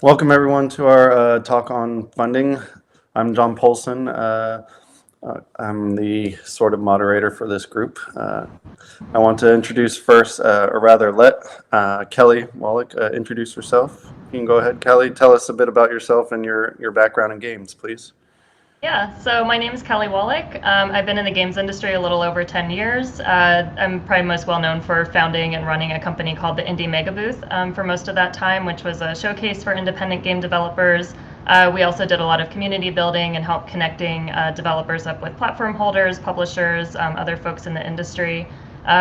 Welcome everyone to our talk on funding. I'm John Polson. I'm the sort of moderator for this group. I want to introduce first, or rather let Kelly Wallach introduce herself. You can go ahead, Kelly. Tell us a bit about yourself and your background in games, please. Yeah, so my name is Kelly Wallach. I've been in the games industry a little over 10 years. I'm probably most well known for founding and running a company called the Indie Mega Booth for most of that time, which was a showcase for independent game developers. We also did a lot of community building and help connecting developers up with platform holders, publishers, other folks in the industry.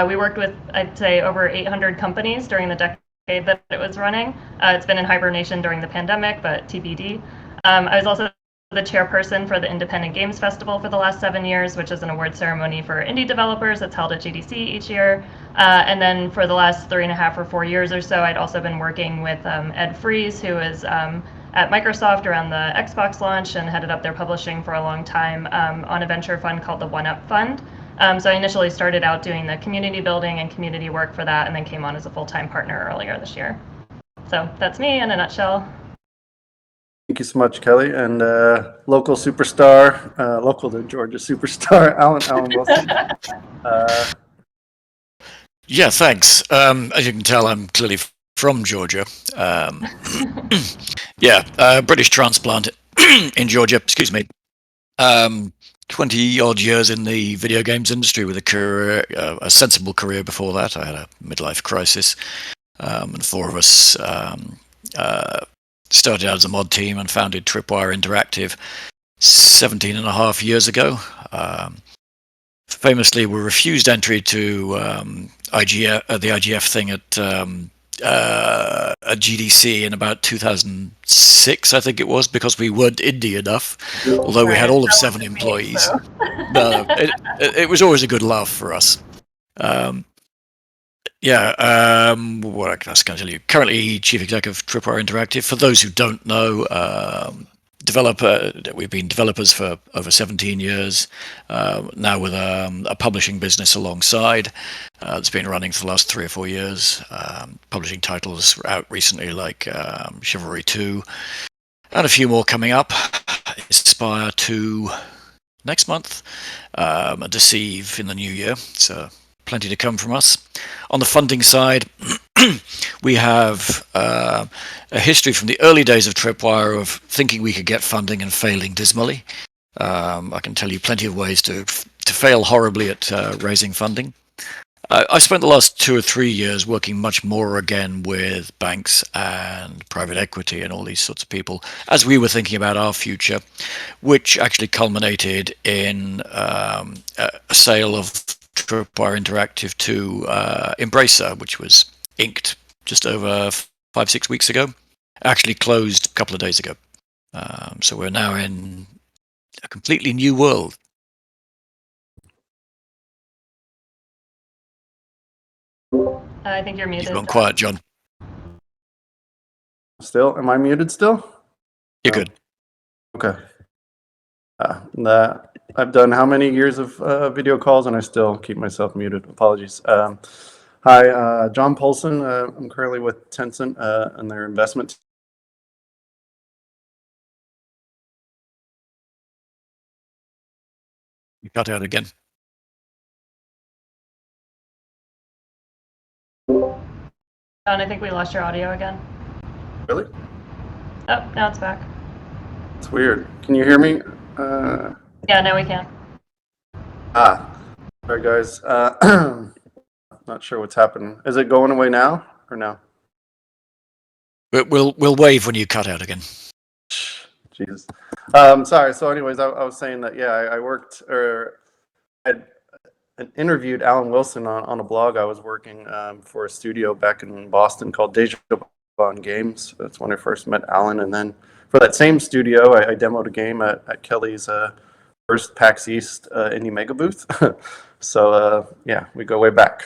We worked with, I'd say, over 800 companies during the decade that it was running. It's been in hibernation during the pandemic, but TBD. I was also the chairperson for the Independent Games Festival for the last 7 years, which is an award ceremony for indie developers that's held at GDC each year. And then for the last 3.5 or 4 years or so, I'd also been working with Ed Fries, who is at Microsoft around the Xbox launch and headed up their publishing for a long time on a venture fund called the One Up Fund. So I initially started out doing the community building and community work for that, and then came on as a full-time partner earlier this year. So that's me in a nutshell. Thank you so much, Kelly. And local superstar, local to Georgia superstar, Alan Wilson. Yeah, thanks. As you can tell, I'm clearly from Georgia. British transplant in Georgia, excuse me. 20 odd years in the video games industry with a career, a sensible career before that. I had a midlife crisis, and 4 of us started out as a mod team and founded Tripwire Interactive 17 and a half years ago. Famously, we refused entry to the IGF thing at GDC in about 2006, I think it was, because we weren't indie enough, although we had all of 7 employees. It was always a good laugh for us. What else can I tell you? Currently, Chief Executive of Tripwire Interactive. For those who don't know, we've been developers for over 17 years, now with a publishing business alongside. It's been running for the last 3 or 4 years, publishing titles out recently like Chivalry 2, and a few more coming up. Aspire 2 next month, and Deceive in the new year, so plenty to come from us. On the funding side, we have a history from the early days of Tripwire of thinking we could get funding and failing dismally. I can tell you plenty of ways to fail horribly at raising funding. I spent the last 2 or 3 years working much more again with banks and private equity and all these sorts of people as we were thinking about our future, which actually culminated in a sale of Tripwire Interactive to Embracer, which was inked just over 5-6 weeks ago. Actually closed a couple of days ago. So we're now in a completely new world. I think you're muted. You've gone quiet, John. Still? Am I muted still? You're good. Okay. I've done how many years of video calls and I still keep myself muted. Apologies. Hi, John Polson. I'm currently with Tencent and their investment. You cut out again. John, I think we lost your audio again. Really? Oh, now it's back. It's weird. Can you hear me? Yeah, now we can. Sorry, guys. Not sure what's happening. Is it going away now or no? We'll wave when you cut out again. Jesus. Sorry. So, anyways, I was saying that I worked or I interviewed Alan Wilson on a blog I was working for a studio back in Boston called Deja Vu Games. That's when I first met Alan, and then for that same studio, I demoed a game at Kelly's first PAX East Indie Mega Booth. So we go way back.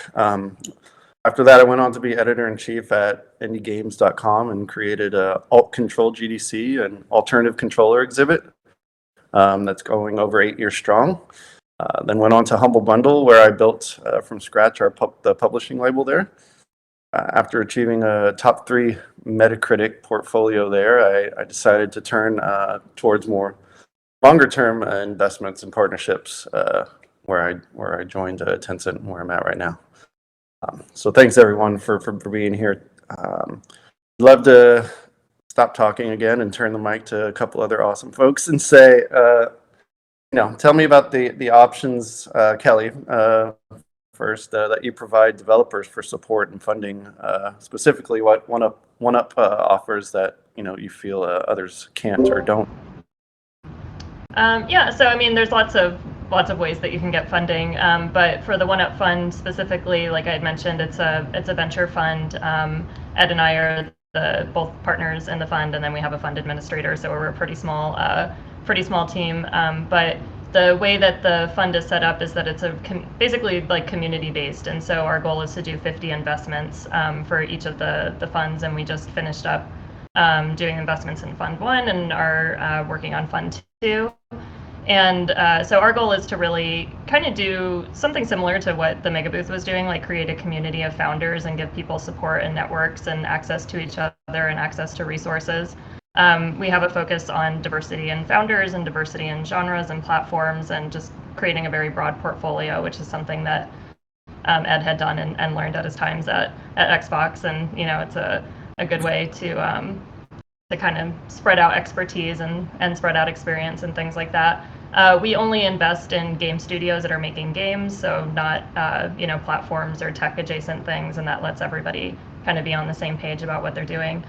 After that, I went on to be editor-in-chief at indiegames.com and created a Alt Control GDC, an alternative controller exhibit that's going over 8 years strong. Then went on to Humble Bundle, where I built from scratch the publishing label there. after achieving a top 3 Metacritic portfolio there, I decided to turn towards more longer-term investments and partnerships, where I joined Tencent, where I'm at right now. So thanks everyone for being here. Love to stop talking again and turn the mic to a couple other awesome folks and say, tell me about the options, Kelly, first, that you provide developers for support and funding, specifically what one-up offers that you feel others can't or don't. Yeah, so I mean, there's lots of ways that you can get funding, but for the One-Up Fund specifically, like I had mentioned, it's a venture fund. Ed and I are both partners in the fund, and then we have a fund administrator, so we're a pretty small team. But the way that the fund is set up is that it's basically like community based, and so our goal is to do 50 investments for each of the funds, and we just finished up doing investments in Fund 1 and are working on Fund 2. And so our goal is to really kind of do something similar to what the Mega Booth was doing, like create a community of founders and give people support and networks and access to each other and access to resources. We have a focus on diversity in founders and diversity in genres and platforms, and just creating a very broad portfolio, which is something that Ed had done and learned at his times at Xbox. And it's a good way to kind of spread out expertise and spread out experience and things like that. We only invest in game studios that are making games, so not platforms or tech adjacent things, and that lets everybody kind of be on the same page about what they're doing.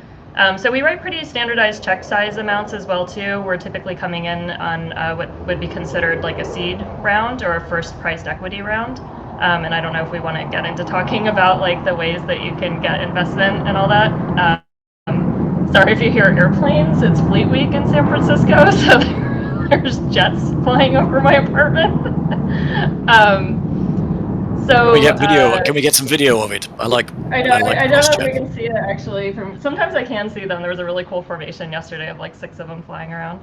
So we write pretty standardized check size amounts as well too. We're typically coming in on what would be considered like a seed round or a first priced equity round. And I don't know if we want to get into talking about like the ways that you can get investment and all that. Sorry if you hear airplanes, it's Fleet Week in San Francisco, so there's jets flying over my apartment. So we get video. Can we get some video of it? I don't know if we can see it actually. Sometimes I can see them. There was a really cool formation yesterday of like 6 of them flying around.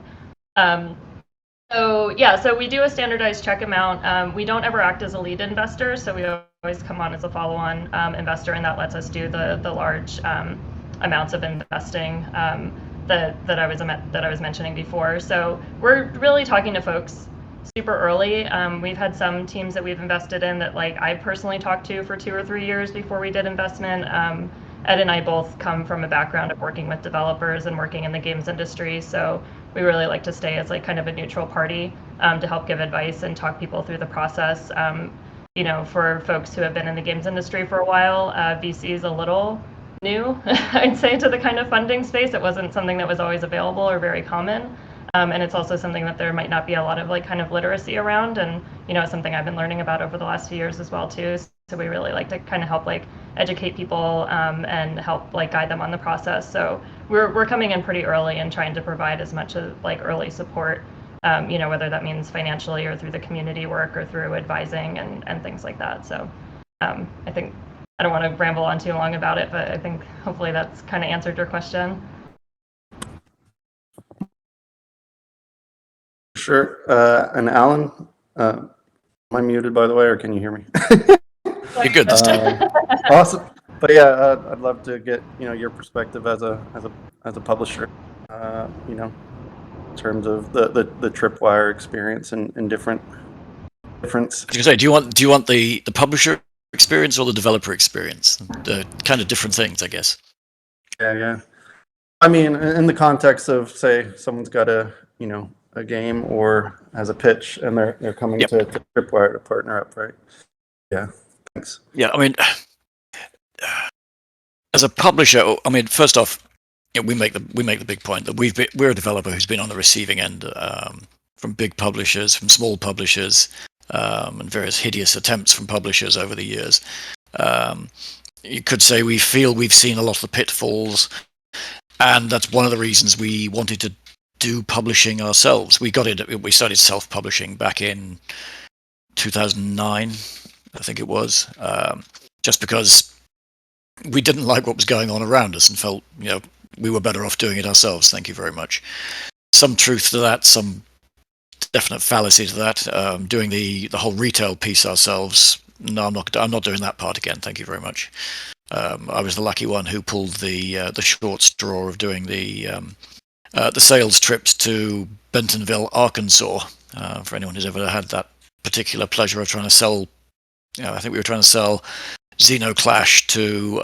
So we do a standardized check amount. We don't ever act as a lead investor, so we always come on as a follow-on investor, and that lets us do the large amounts of investing that I was mentioning before. So we're really talking to folks super early. We've had some teams that we've invested in that like I personally talked to for 2 or 3 years before we did investment. Ed and I both come from a background of working with developers and working in the games industry, so we really like to stay as like kind of a neutral party to help give advice and talk people through the process. For folks who have been in the games industry for a while, VC is a little new, I'd say, to the kind of funding space. It wasn't something that was always available or very common. And it's also something that there might not be a lot of like kind of literacy around, and it's something I've been learning about over the last few years as well too. So we really like to kind of help like educate people and help like guide them on the process. So we're coming in pretty early and trying to provide as much of like early support, whether that means financially or through the community work or through advising and things like that. So I think I don't want to ramble on too long about it, but I think hopefully that's kind of answered your question. Sure. And Alan, am I muted, by the way, or can you hear me? You're good this time. Awesome. But yeah, I'd love to get your perspective as a publisher. In terms of the Tripwire experience and difference. I was going to say, do you want the publisher experience or the developer experience? The kind of different things, I guess. Yeah. I mean, in the context of, say, someone's got a game or has a pitch and they're coming to Tripwire to partner up, right? Yeah. Thanks. Yeah, I mean, as a publisher, I mean, first off, we make the big point that we're a developer who's been on the receiving end from big publishers, from small publishers, and various hideous attempts from publishers over the years. You could say we feel we've seen a lot of the pitfalls, and that's one of the reasons we wanted to do publishing ourselves. We started self-publishing back in 2009, I think it was, just because we didn't like what was going on around us and felt, we were better off doing it ourselves. Thank you very much. Some truth to that, some definite fallacy to that. Doing the whole retail piece ourselves, no, I'm not doing that part again. Thank you very much. I was the lucky one who pulled the short straw of doing the sales trips to Bentonville, Arkansas. For anyone who's ever had that particular pleasure of trying to sell, I think we were trying to sell Xenoclash to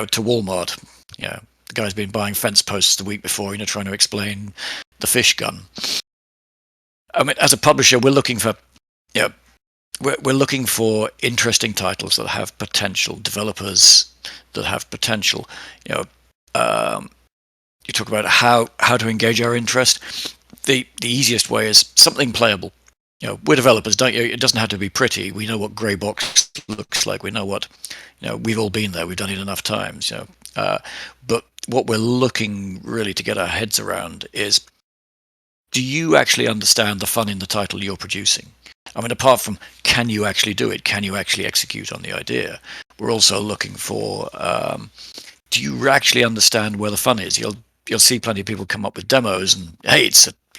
to Walmart. The guy's been buying fence posts the week before, trying to explain the fish gun. I mean, as a publisher, we're looking for, we're looking for interesting titles that have potential, developers that have potential. You talk about how to engage our interest. The easiest way is something playable. We're developers, don't you? It doesn't have to be pretty. We know what grey box looks like. We know what, we've all been there. We've done it enough times. But what we're looking really to get our heads around is, do you actually understand the fun in the title you're producing? I mean, apart from, can you actually do it? Can you actually execute on the idea? We're also looking for, do you actually understand where the fun is? You'll see plenty of people come up with demos and, hey,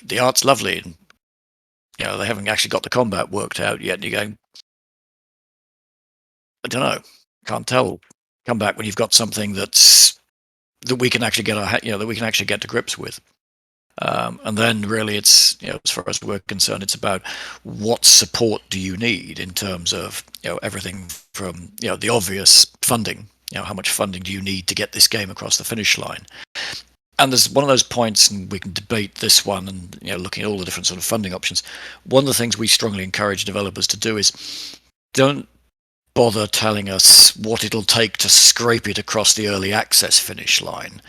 the art's lovely, and they haven't actually got the combat worked out yet. And you're going, I don't know, can't tell. Come back when you've got something that we can actually that we can actually get to grips with. And then really it's, as far as we're concerned, it's about what support do you need in terms of, everything from, the obvious funding, how much funding do you need to get this game across the finish line? And there's one of those points, and we can debate this one and, looking at all the different sort of funding options. One of the things we strongly encourage developers to do is don't bother telling us what it'll take to scrape it across the early access finish line.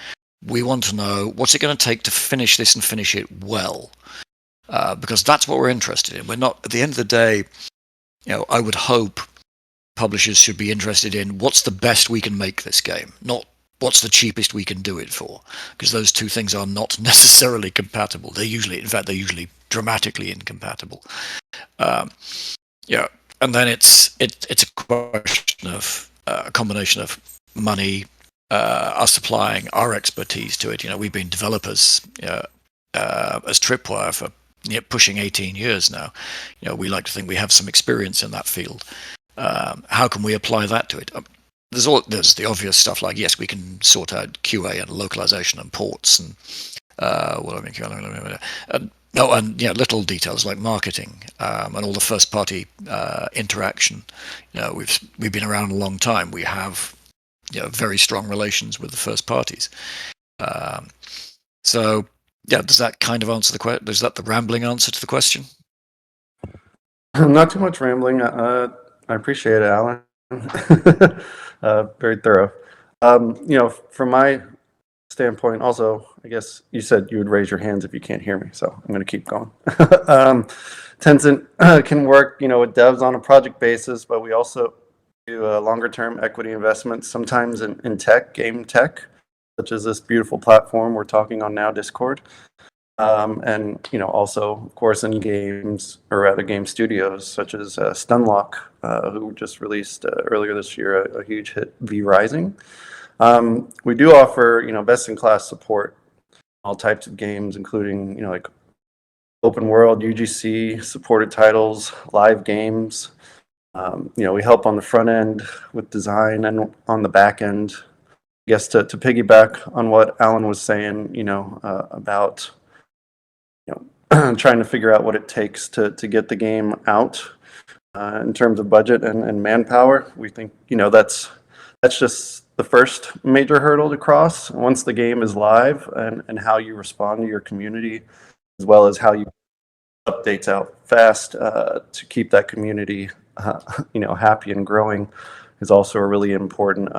We want to know, what's it going to take to finish this and finish it well? Because that's what we're interested in. We're not, at the end of the day, I would hope publishers should be interested in what's the best we can make this game, not what's the cheapest we can do it for, because those two things are not necessarily compatible. They're usually dramatically incompatible. And then it's a question of a combination of money, us supplying our expertise to it. We've been developers as Tripwire for pushing 18 years now. We like to think we have some experience in that field. How can we apply that to it? There's the obvious stuff like, yes, we can sort out QA and localization and ports and little details like marketing and all the first party interaction. We've been around a long time. We have very strong relations with the first parties. So does that kind of answer the question? Is that the rambling answer to the question? Not too much rambling. I appreciate it, Alan. Very thorough. From my standpoint, also, I guess you said you would raise your hands if you can't hear me, so I'm going to keep going. Tencent can work, with devs on a project basis, but we also do longer-term equity investments, sometimes in tech, game tech, such as this beautiful platform we're talking on now, Discord. And also, of course, in games, or rather game studios, such as Stunlock, who just released earlier this year a huge hit, V Rising. We do offer, best-in-class support, all types of games, including, like open world, UGC, supported titles, live games. We help on the front end with design and on the back end. I guess to piggyback on what Alan was saying, about trying to figure out what it takes to get the game out in terms of budget and manpower. We think, that's just the first major hurdle to cross. Once the game is live, and how you respond to your community, as well as how you updates out fast to keep that community happy and growing, is also a really important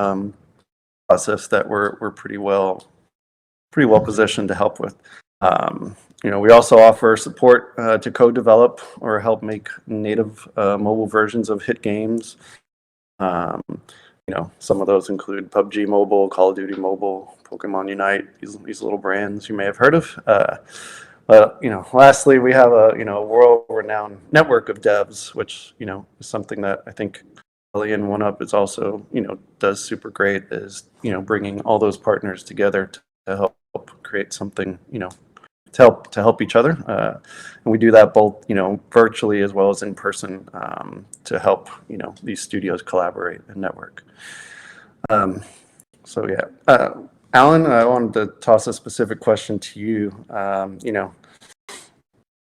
process that we're pretty well positioned to help with. We also offer support to co-develop or help make native mobile versions of hit games. Some of those include PUBG Mobile, Call of Duty Mobile, Pokemon Unite, these little brands you may have heard of. But lastly, we have a world-renowned network of devs, which is something that I think Ellie and OneUp is also does super great, is bringing all those partners together to help create something to help each other, and we do that both virtually as well as in person, to help these studios collaborate and network. So yeah, Alan, I wanted to toss a specific question to you.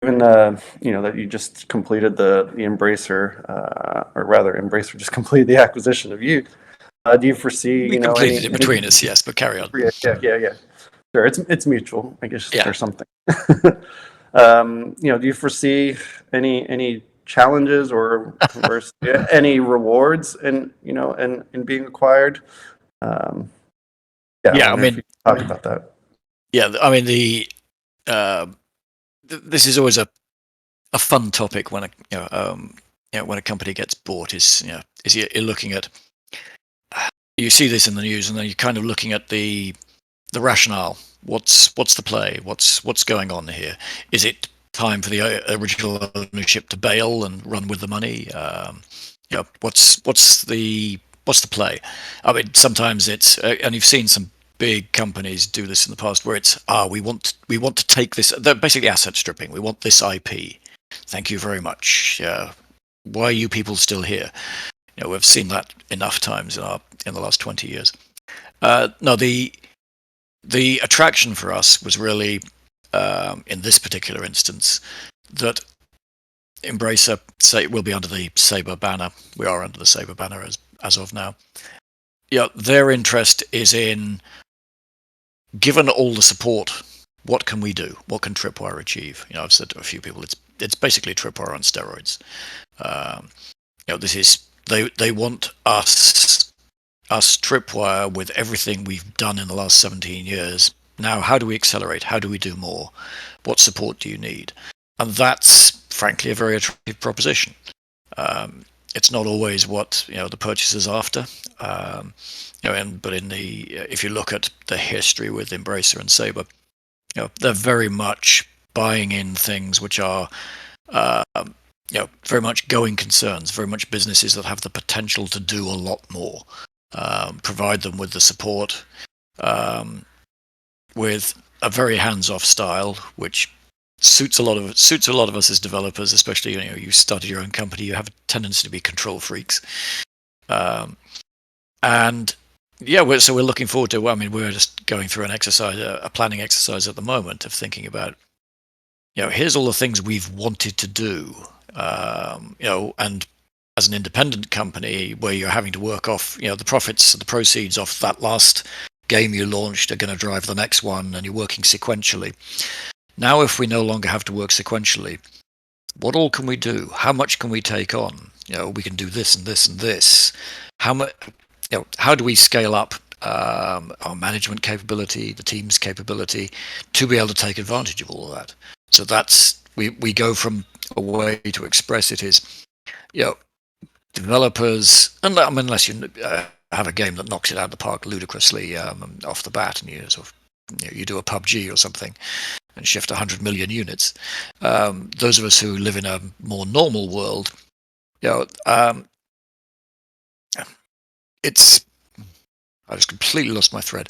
Given that you just completed the Embracer, or rather, Embracer just completed the acquisition of you. Do you foresee, We completed it between us, yes, but carry on. Yeah. Sure, it's mutual, I guess, Yeah. or something. Do you foresee any challenges or any rewards in being acquired? Yeah, I wonder if mean, you could talk about that. yeah, I mean this is always a fun topic when when a company gets bought. Is you're looking at, you see this in the news, and then you're kind of looking at the rationale. What's the play? What's going on here? Is it time for the original ownership to bail and run with the money? What's the play? I mean, sometimes it's and you've seen some big companies do this in the past, where it's we want to take this. They're basically asset stripping. We want this IP. Thank you very much. Why are you people still here? We've seen that enough times in the last 20 years. No, the attraction for us was really, in this particular instance, that Embracer will be under the Saber banner. We are under the Saber banner as of now. Yeah, their interest is in, given all the support, what can we do? What can Tripwire achieve? I've said to a few people, it's basically Tripwire on steroids. This is they want us Tripwire with everything we've done in the last 17 years. Now, how do we accelerate? How do we do more? What support do you need? And that's frankly a very attractive proposition. It's not always what the purchaser's after. But if you look at the history with Embracer and Saber, they're very much buying in things which are very much going concerns, very much businesses that have the potential to do a lot more. Provide them with the support, with a very hands-off style, which suits a lot of us as developers, especially you started your own company, you have a tendency to be control freaks, and so we're looking forward to. I mean, we're just going through an exercise, a planning exercise at the moment of thinking about, here's all the things we've wanted to do, and as an independent company where you're having to work off, the profits, the proceeds off that last game you launched are going to drive the next one, and you're working sequentially. Now, if we no longer have to work sequentially, what all can we do? How much can we take on? We can do this and this and this. How much? How do we scale up our management capability, the team's capability, to be able to take advantage of all of that? So that's we go from a way to express it is, developers, unless you have a game that knocks it out of the park ludicrously off the bat, and you do a PUBG or something and shift 100 million units. Those of us who live in a more normal world, it's. I just completely lost my thread.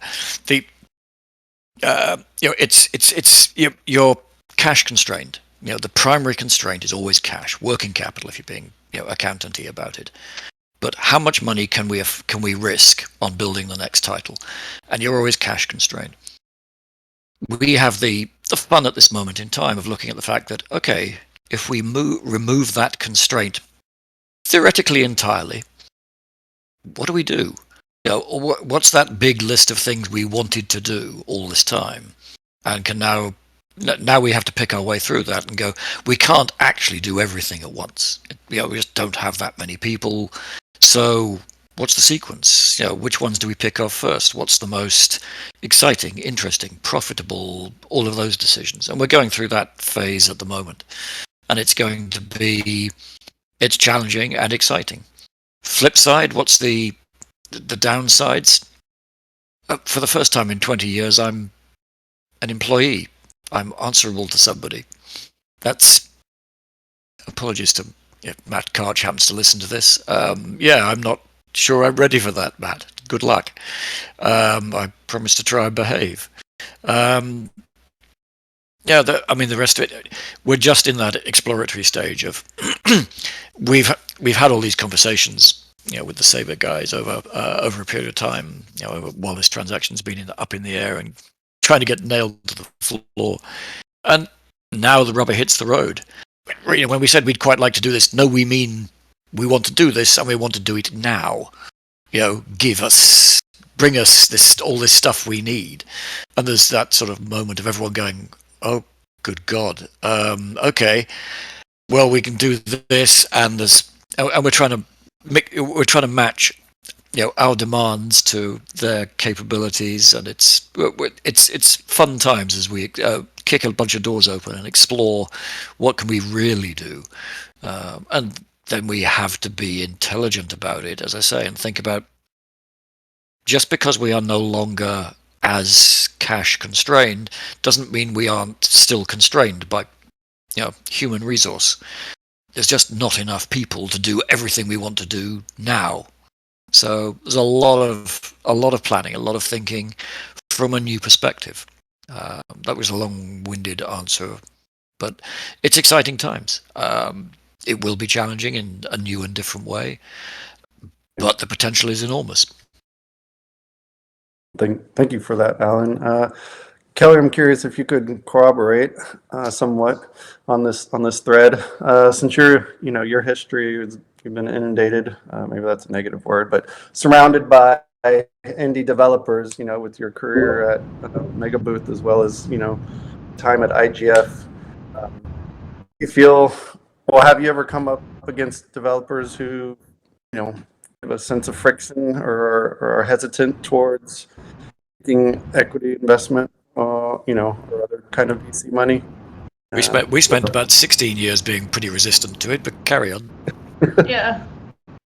You're cash constrained. The primary constraint is always cash, working capital, if you're being accountanty about it. But how much money can we risk on building the next title? And you're always cash constrained. We have the fun at this moment in time of looking at the fact that, okay, if we remove that constraint theoretically entirely, what do we do? What's that big list of things we wanted to do all this time, and can now we have to pick our way through that and go, we can't actually do everything at once. We just don't have that many people. So what's the sequence? Which ones do we pick off first? What's the most exciting, interesting, profitable, all of those decisions? And we're going through that phase at the moment. And it's going to be, it's challenging and exciting. Flip side, what's the downsides? For the first time in 20 years, I'm an employee. I'm answerable to somebody. That's, apologies to if Matt Karch happens to listen to this. I'm not sure I'm ready for that, Matt. Good luck. I promise to try and behave. The rest of it, we're just in that exploratory stage of we've had all these conversations with the Saber guys over a period of time, while this transaction's been up in the air and trying to get nailed to the floor. And now the rubber hits the road. When we said we'd quite like to do this, no, we mean we want to do this and we want to do it now. Bring us all this stuff we need. And there's that sort of moment of everyone going, oh, good God. Okay, well, we can do this, and we're trying to match, our demands to their capabilities, and it's fun times as we kick a bunch of doors open and explore what can we really do, and then we have to be intelligent about it, as I say, and think about, just because we are no longer as cash constrained doesn't mean we aren't still constrained by human resource. There's just not enough people to do everything we want to do now. So there's a lot of planning, a lot of thinking from a new perspective. That was a long-winded answer, but it's exciting times. It will be challenging in a new and different way, but the potential is enormous. Thank you for that, Alan. Kelly, I'm curious if you could corroborate somewhat on this thread. Since your history is, you've been inundated, maybe that's a negative word, but surrounded by indie developers, with your career at Mega Booth as well as time at IGF. You feel, well, have you ever come up against developers who have a sense of friction or are hesitant towards taking equity investment, or other kind of VC money? We spent about 16 years being pretty resistant to it, but carry on.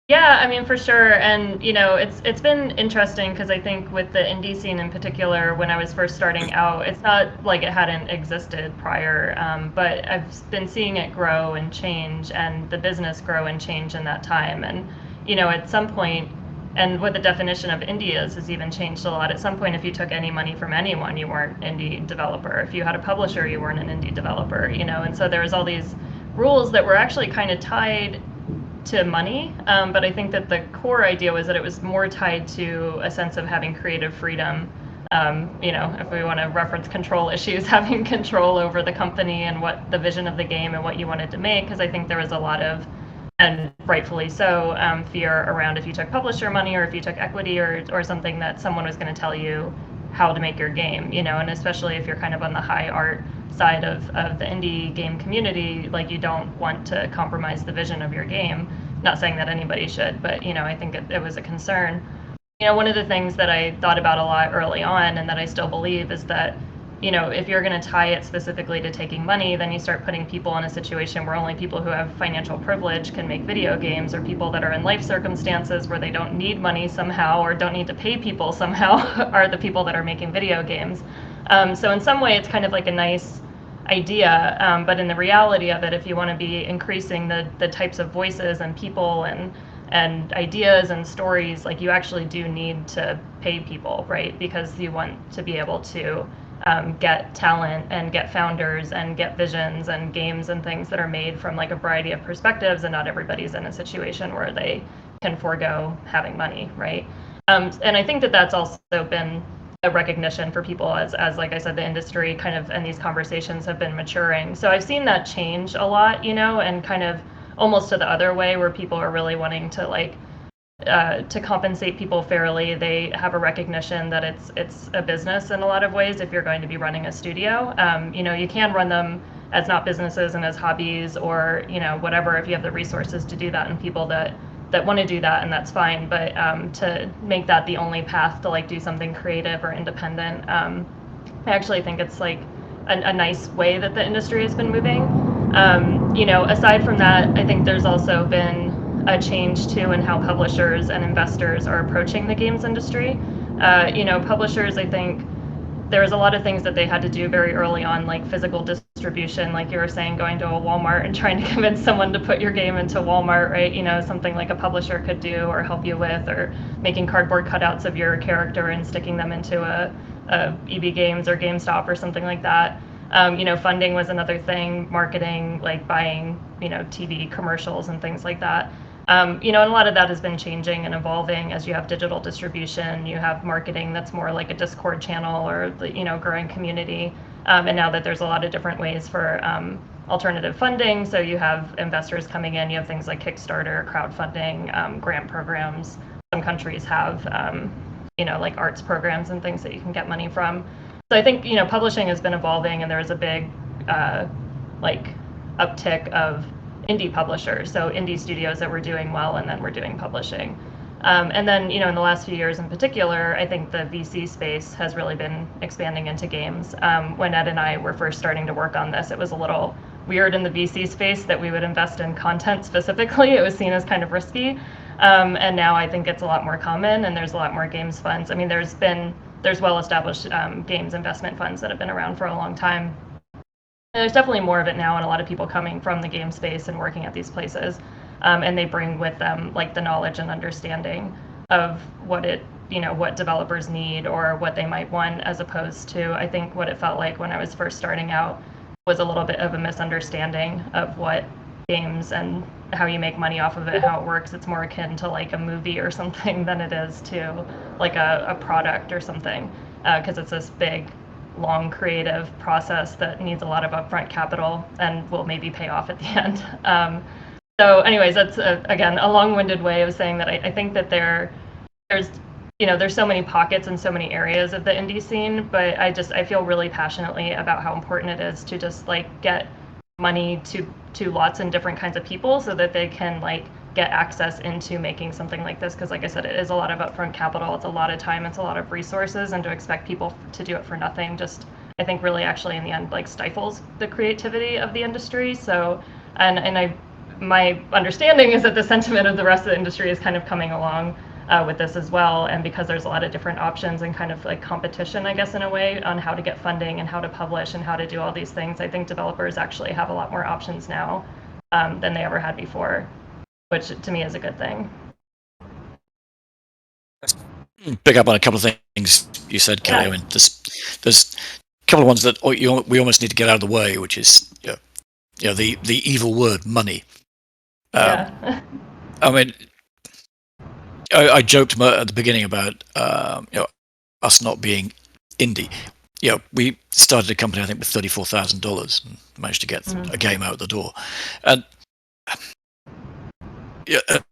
Yeah, I mean, for sure. And, it's been interesting because I think with the indie scene in particular, when I was first starting out, it's not like it hadn't existed prior, but I've been seeing it grow and change, and the business grow and change in that time. And, at some point, and what the definition of indie is has even changed a lot. At some point, if you took any money from anyone, you weren't an indie developer. If you had a publisher, you weren't an indie developer, and so there was all these rules that were actually kind of tied to money, but I think that the core idea was that it was more tied to a sense of having creative freedom. If we want to reference control issues, having control over the company and what the vision of the game and what you wanted to make, because I think there was a lot of, and rightfully so, fear around if you took publisher money or if you took equity or something, that someone was going to tell you how to make your game, and especially if you're kind of on the high art side of the indie game community, like, you don't want to compromise the vision of your game. Not saying that anybody should, but I think it was a concern. One of the things that I thought about a lot early on, and that I still believe, is that if you're going to tie it specifically to taking money, then you start putting people in a situation where only people who have financial privilege can make video games, or people that are in life circumstances where they don't need money somehow or don't need to pay people somehow are the people that are making video games. So in some way, it's kind of like a nice idea, but in the reality of it, if you want to be increasing the types of voices and people and ideas and stories, like, you actually do need to pay people, right? Because you want to be able to get talent and get founders and get visions and games and things that are made from like a variety of perspectives, and not everybody's in a situation where they can forego having money, right? And I think that that's also been a recognition for people as like I said, the industry kind of, and these conversations have been maturing. So I've seen that change a lot, and kind of almost to the other way, where people are really wanting to to compensate people fairly. They have a recognition that it's a business in a lot of ways. If you're going to be running a studio, you can run them as not businesses and as hobbies, or whatever, if you have the resources to do that, and people that want to do that, and that's fine. But to make that the only path to do something creative or independent, I actually think it's like a nice way that the industry has been moving. Aside from that, I think there's also been a change too in how publishers and investors are approaching the games industry. Publishers, I think there was a lot of things that they had to do very early on, like physical distribution, like you were saying, going to a Walmart and trying to convince someone to put your game into Walmart, right? Something like a publisher could do or help you with, or making cardboard cutouts of your character and sticking them into a EB Games or GameStop or something like that. Funding was another thing, marketing, like buying, TV commercials and things like that. And a lot of that has been changing and evolving as you have digital distribution, you have marketing that's more like a Discord channel or the growing community, and now that there's a lot of different ways for alternative funding, so you have investors coming in, you have things like Kickstarter, crowdfunding, grant programs. Some countries have like arts programs and things that you can get money from. So I think publishing has been evolving, and there is a big like uptick of indie publishers, so indie studios that were doing well, and then we're doing publishing. And then, in the last few years in particular, I think the VC space has really been expanding into games. When Ed and I were first starting to work on this, it was a little weird in the VC space that we would invest in content specifically. It was seen as kind of risky. And now I think it's a lot more common, and there's a lot more games funds. I mean, there's well-established games investment funds that have been around for a long time. There's definitely more of it now, and a lot of people coming from the game space and working at these places, and they bring with them like the knowledge and understanding of what developers need or what they might want, as opposed to, I think, what it felt like when I was first starting out was a little bit of a misunderstanding of what games and how you make money off of it, how it works. It's more akin to like a movie or something than it is to like a product or something, because it's this big, long creative process that needs a lot of upfront capital and will maybe pay off at the end. So anyways, that's again a long-winded way of saying that I think that there's so many pockets and so many areas of the indie scene, but I feel really passionately about how important it is to just like get money to lots and different kinds of people so that they can like get access into making something like this, because like I said, it is a lot of upfront capital, it's a lot of time, it's a lot of resources, and to expect people to do it for nothing just, I think, really actually in the end like stifles the creativity of the industry. So my understanding is that the sentiment of the rest of the industry is kind of coming along with this as well, and because there's a lot of different options and kind of like competition, I guess, in a way, on how to get funding and how to publish and how to do all these things, I think developers actually have a lot more options now than they ever had before, which to me is a good thing. Pick up on a couple of things you said, Kelly. Yeah. I mean, there's a couple of ones that we almost need to get out of the way, which is the evil word money. Yeah. I mean, I joked at the beginning about us not being indie. We started a company, I think, with $34,000 and managed to get a game out the door. And at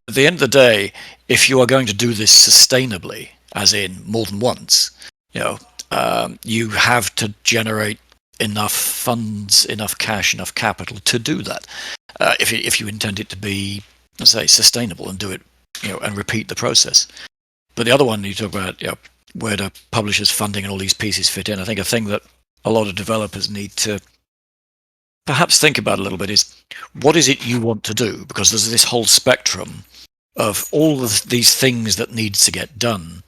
the end of the day, if you are going to do this sustainably, as in more than once, you have to generate enough funds, enough cash, enough capital to do that. If you intend it to be, let's say, sustainable and do it, and repeat the process. But the other one you talk about, where do publishers' funding and all these pieces fit in? I think a thing that a lot of developers need to perhaps think about a little bit is, what is it you want to do? Because there's this whole spectrum of all of these things that needs to get done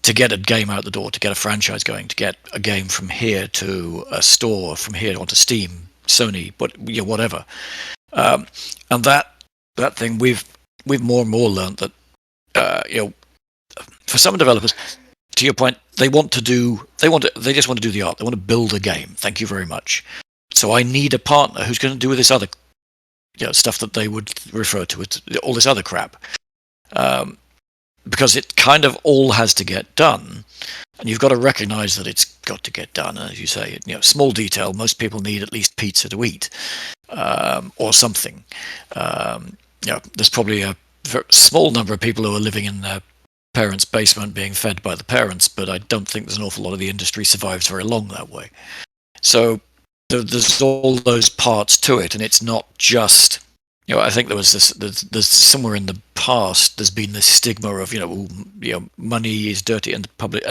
to get a game out the door, to get a franchise going, to get a game from here to a store, from here onto Steam, Sony, whatever. And that thing we've more and more learned that for some developers, to your point, they just want to do the art. They want to build a game. Thank you very much. So I need a partner who's going to do this other stuff that they would refer to as all this other crap. Because it kind of all has to get done, and you've got to recognize that it's got to get done. And as you say, small detail, most people need at least pizza to eat, or something. There's probably a small number of people who are living in their parents' basement being fed by the parents, but I don't think there's an awful lot of the industry survives very long that way. So there's all those parts to it, and it's not just, I think there's somewhere in the past there's been this stigma of, money is dirty and public,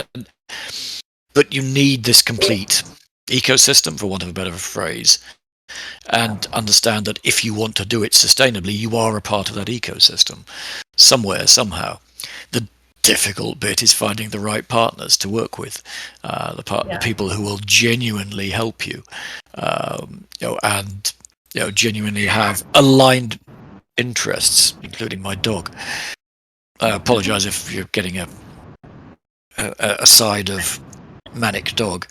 but you need this complete ecosystem, for want of a better phrase, and understand that if you want to do it sustainably, you are a part of that ecosystem somewhere, somehow. The difficult bit is finding the right partners to work with, the people who will genuinely help you, and genuinely have aligned interests, including my dog. I apologize if you're getting a side of manic dog.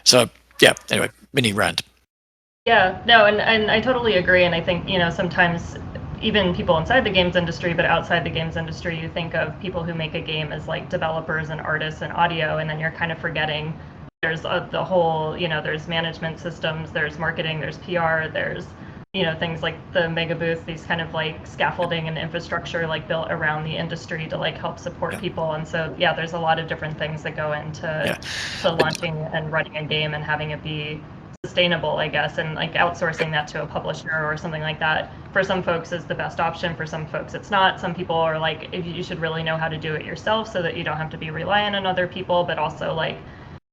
So anyway, mini rant. Yeah, no, and I totally agree, and I think sometimes even people inside the games industry, but outside the games industry, you think of people who make a game as like developers and artists and audio, and then you're kind of forgetting there's the whole, there's management systems, there's marketing, there's PR, there's, things like the mega booth, these kind of like scaffolding and infrastructure like built around the industry to like help support people. And so, there's a lot of different things that go into to launching and running a game and having it be sustainable, I guess, and like outsourcing that to a publisher or something like that for some folks is the best option. For some folks it's not. Some people are like, if you should really know how to do it yourself so that you don't have to be reliant on other people. But also like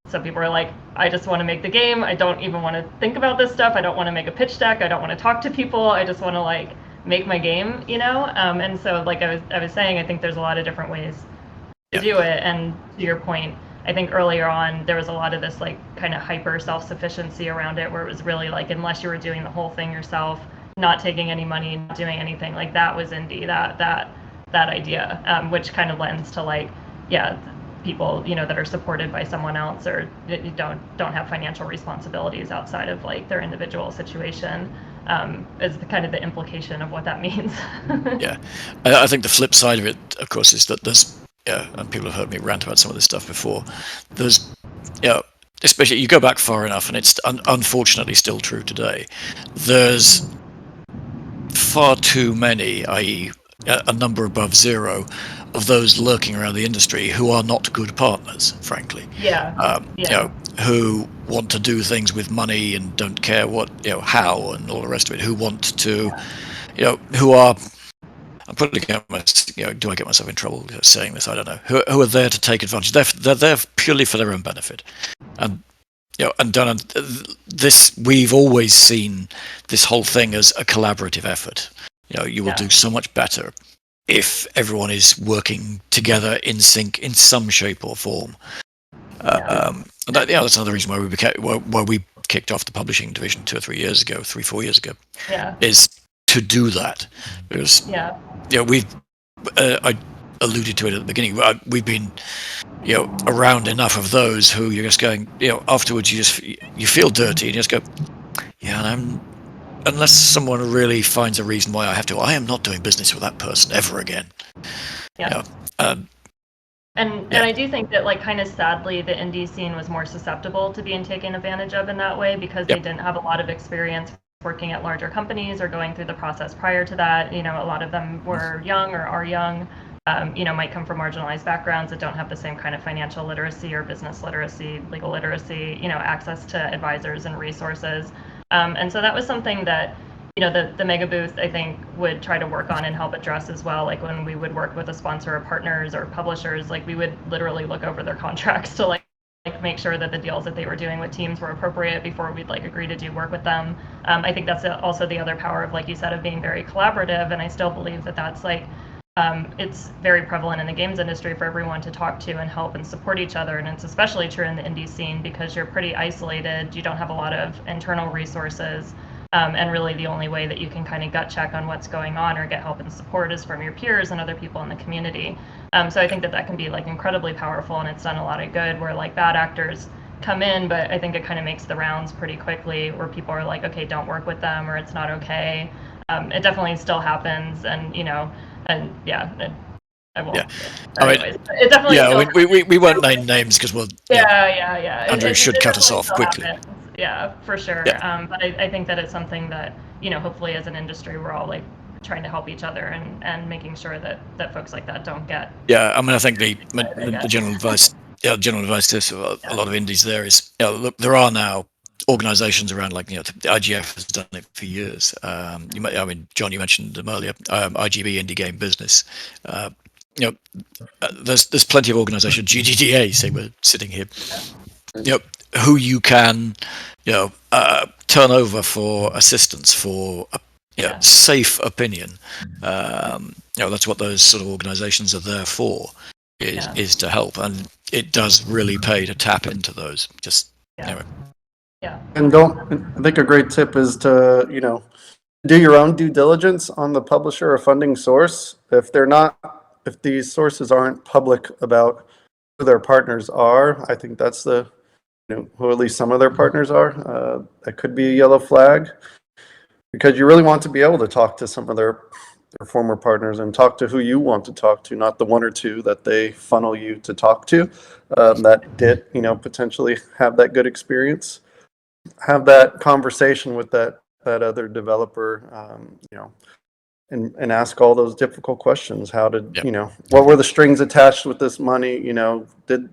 some people are like, I just want to make the game, I don't even want to think about this stuff, I don't want to make a pitch deck, I don't want to talk to people, I just want to like make my game, and so like I was saying, I think there's a lot of different ways to do it. And to your point, I think earlier on there was a lot of this like kind of hyper self-sufficiency around it, where it was really like, unless you were doing the whole thing yourself, not taking any money, not doing anything, like that was indie, that idea, which kind of lends to like, people that are supported by someone else, or don't have financial responsibilities outside of like their individual situation, is kind of the implication of what that means. I think the flip side of it, of course, is that there's and people have heard me rant about some of this stuff before, there's especially you go back far enough, and it's unfortunately still true today, there's far too many, i.e. a number above zero, of those lurking around the industry who are not good partners, frankly. Who want to do things with money and don't care what, how and all the rest of it. Who want to, who are. I'm putting do I get myself in trouble saying this? I don't know. Who are there to take advantage? They're there purely for their own benefit, and and done this. We've always seen this whole thing as a collaborative effort. You will do so much better if everyone is working together in sync in some shape or form. That's another reason why we kicked off the publishing division 3 or 4 years ago, is to do that. Because we've I alluded to it at the beginning. We've been around enough of those who you're just going, afterwards you feel dirty and you just go, and unless someone really finds a reason why I have to, I am not doing business with that person ever again. And I do think that, like, kind of sadly, the indie scene was more susceptible to being taken advantage of in that way, because they didn't have a lot of experience working at larger companies or going through the process prior to that. A lot of them were young or are young, might come from marginalized backgrounds that don't have the same kind of financial literacy or business literacy, legal literacy, access to advisors and resources. And so that was something that, the mega booth, I think, would try to work on and help address as well. Like when we would work with a sponsor or partners or publishers, like we would literally look over their contracts to like make sure that the deals that they were doing with teams were appropriate before we'd like agree to do work with them. I think that's also the other power of, like you said, of being very collaborative. And I still believe that that's like, it's very prevalent in the games industry for everyone to talk to and help and support each other. And it's especially true in the indie scene because you're pretty isolated. You don't have a lot of internal resources. And really the only way that you can kind of gut check on what's going on or get help and support is from your peers and other people in the community. So I think that can be like incredibly powerful, and it's done a lot of good where like bad actors come in, but I think it kind of makes the rounds pretty quickly where people are like, okay, don't work with them, or it's not okay. It definitely still happens, and I won't. Anyways, it definitely we won't name names because Andrew should cut us off quickly. Happens. Yeah, for sure. But I think that it's something that, hopefully as an industry, we're all like trying to help each other and making sure that folks like that don't get. I think the general advice, to a lot of indies there is, look, there are now organizations around, like, the IGF has done it for years. John, you mentioned them earlier, IGB, Indie Game Business. There's plenty of organizations, GDDA, say we're sitting here, who you can, turn over for assistance, for safe opinion. That's what those sort of organizations are there for, is to help, and it does really pay to tap into those. Anyway. And I think a great tip is to, do your own due diligence on the publisher or funding source. If these sources aren't public about who their partners are, I think that's who at least some of their partners are. That could be a yellow flag, because you really want to be able to talk to some of their their former partners and talk to who you want to talk to, not the one or two that they funnel you to talk to, that did, potentially have that good experience. Have that conversation with that other developer, and ask all those difficult questions. How did, Yep. What were the strings attached with this money? Did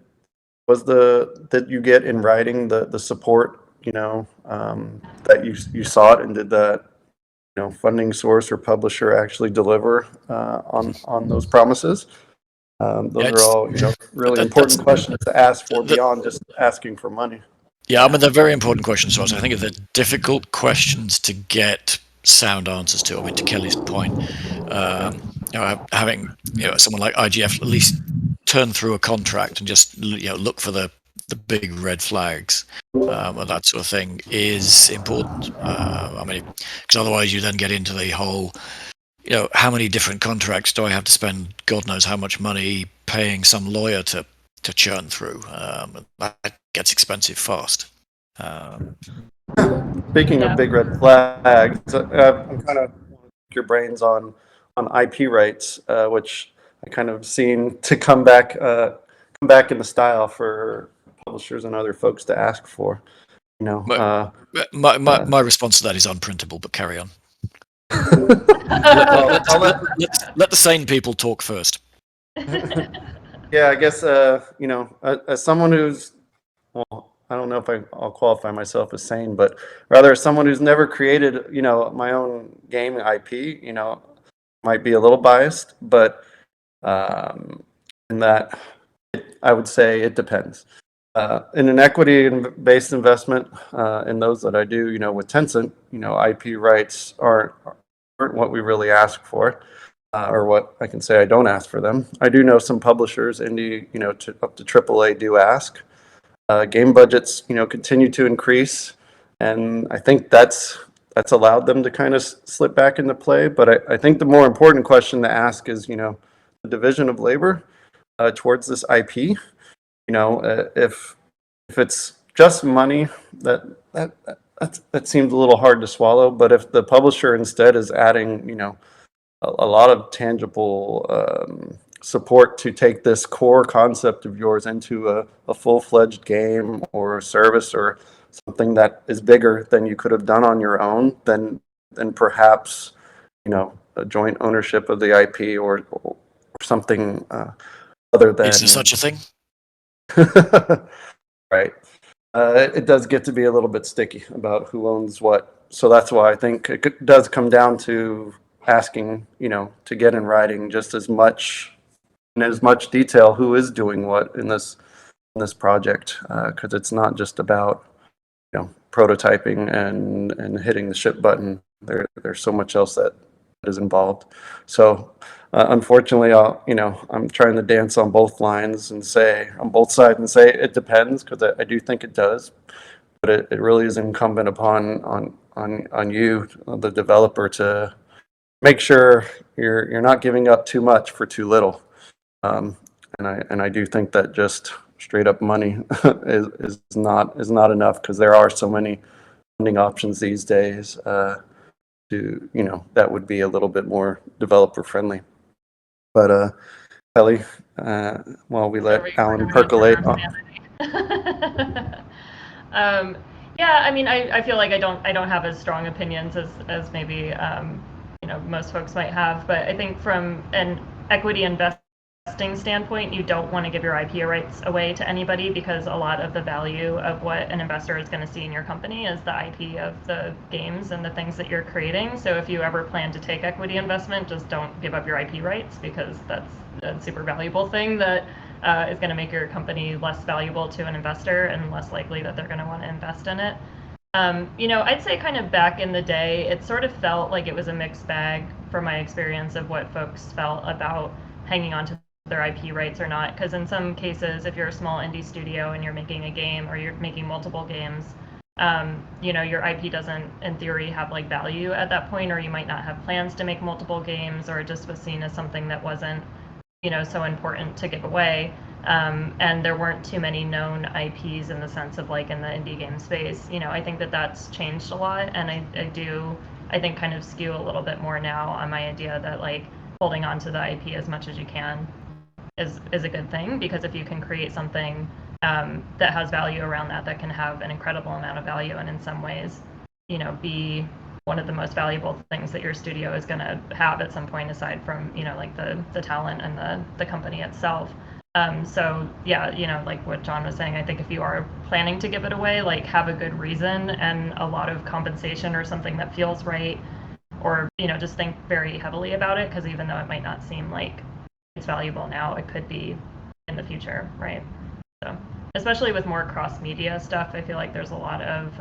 you get in writing the support, that you sought, and did that, funding source or publisher actually deliver on those promises? Yeah, Those are all, really that's important questions to ask for the, beyond just asking for money. yeah. I mean, they're very important questions to us. I think they're difficult questions to get sound answers to. I mean, to Kelly's point, having someone like IGF at least turn through a contract and just look for the big red flags, or that sort of thing is important. I mean, because otherwise you then get into the whole, how many different contracts do I have to spend? God knows how much money paying some lawyer to churn through. That gets expensive fast. Speaking of big red flags, I'm kind of your brains on IP rights, which I kind of seen to come back in the style for publishers and other folks to ask for. My response to that is unprintable, but carry on. Let the sane people talk first. Yeah, I guess, as someone who's, well, I don't know if I'll qualify myself as sane, but rather as someone who's never created, my own game IP, might be a little biased, but in that, I would say it depends. In an equity-based investment, in those that I do, with Tencent, IP rights aren't what we really ask for, or what I can say I don't ask for them. I do know some publishers, indie, up to AAA, do ask. Game budgets, continue to increase, and I think that's allowed them to kind of slip back into play. But I think the more important question to ask is, the division of labor towards this IP. If it's just money, that seems a little hard to swallow. But if the publisher instead is adding, a lot of tangible support to take this core concept of yours into a full-fledged game or service or something that is bigger than you could have done on your own, then perhaps, a joint ownership of the IP or something other than. Is there such a thing? Right. It does get to be a little bit sticky about who owns what. So that's why I think it does come down to asking, to get in writing just as much, in as much detail, who is doing what in this project, because it's not just about, prototyping and hitting the ship button. There's so much else that is involved. So unfortunately, I'm trying to dance on both lines and say on both sides and say it depends, because I do think it does, but it really is incumbent upon on you, the developer, to make sure you're not giving up too much for too little. And I do think that just straight up money is not enough, because there are so many funding options these days that would be a little bit more developer friendly. But Kelly, while we let Alan percolate on. Yeah, I mean, I feel like I don't have as strong opinions as maybe most folks might have, but I think from an equity investing standpoint, you don't want to give your IP rights away to anybody, because a lot of the value of what an investor is going to see in your company is the IP of the games and the things that you're creating. So if you ever plan to take equity investment, just don't give up your IP rights, because that's a super valuable thing that is going to make your company less valuable to an investor and less likely that they're going to want to invest in it. I'd say kind of back in the day, it sort of felt like it was a mixed bag from my experience of what folks felt about hanging on to their IP rights or not. Because in some cases, if you're a small indie studio and you're making a game or you're making multiple games, your IP doesn't, in theory, have like value at that point, or you might not have plans to make multiple games, or it just was seen as something that wasn't, so important to give away. And there weren't too many known IPs in the sense of like in the indie game space. I think that that's changed a lot, and I do I think kind of skew a little bit more now on my idea that like holding on to the IP as much as you can is a good thing, because if you can create something that has value around that can have an incredible amount of value, and in some ways, you know, be one of the most valuable things that your studio is going to have at some point, aside from, you know, like the talent and the company itself. So yeah, you know, like what John was saying, I think if you are planning to give it away, like have a good reason and a lot of compensation or something that feels right, or, you know, just think very heavily about it, because even though it might not seem like it's valuable now, it could be in the future, right? So especially with more cross-media stuff, I feel like there's a lot of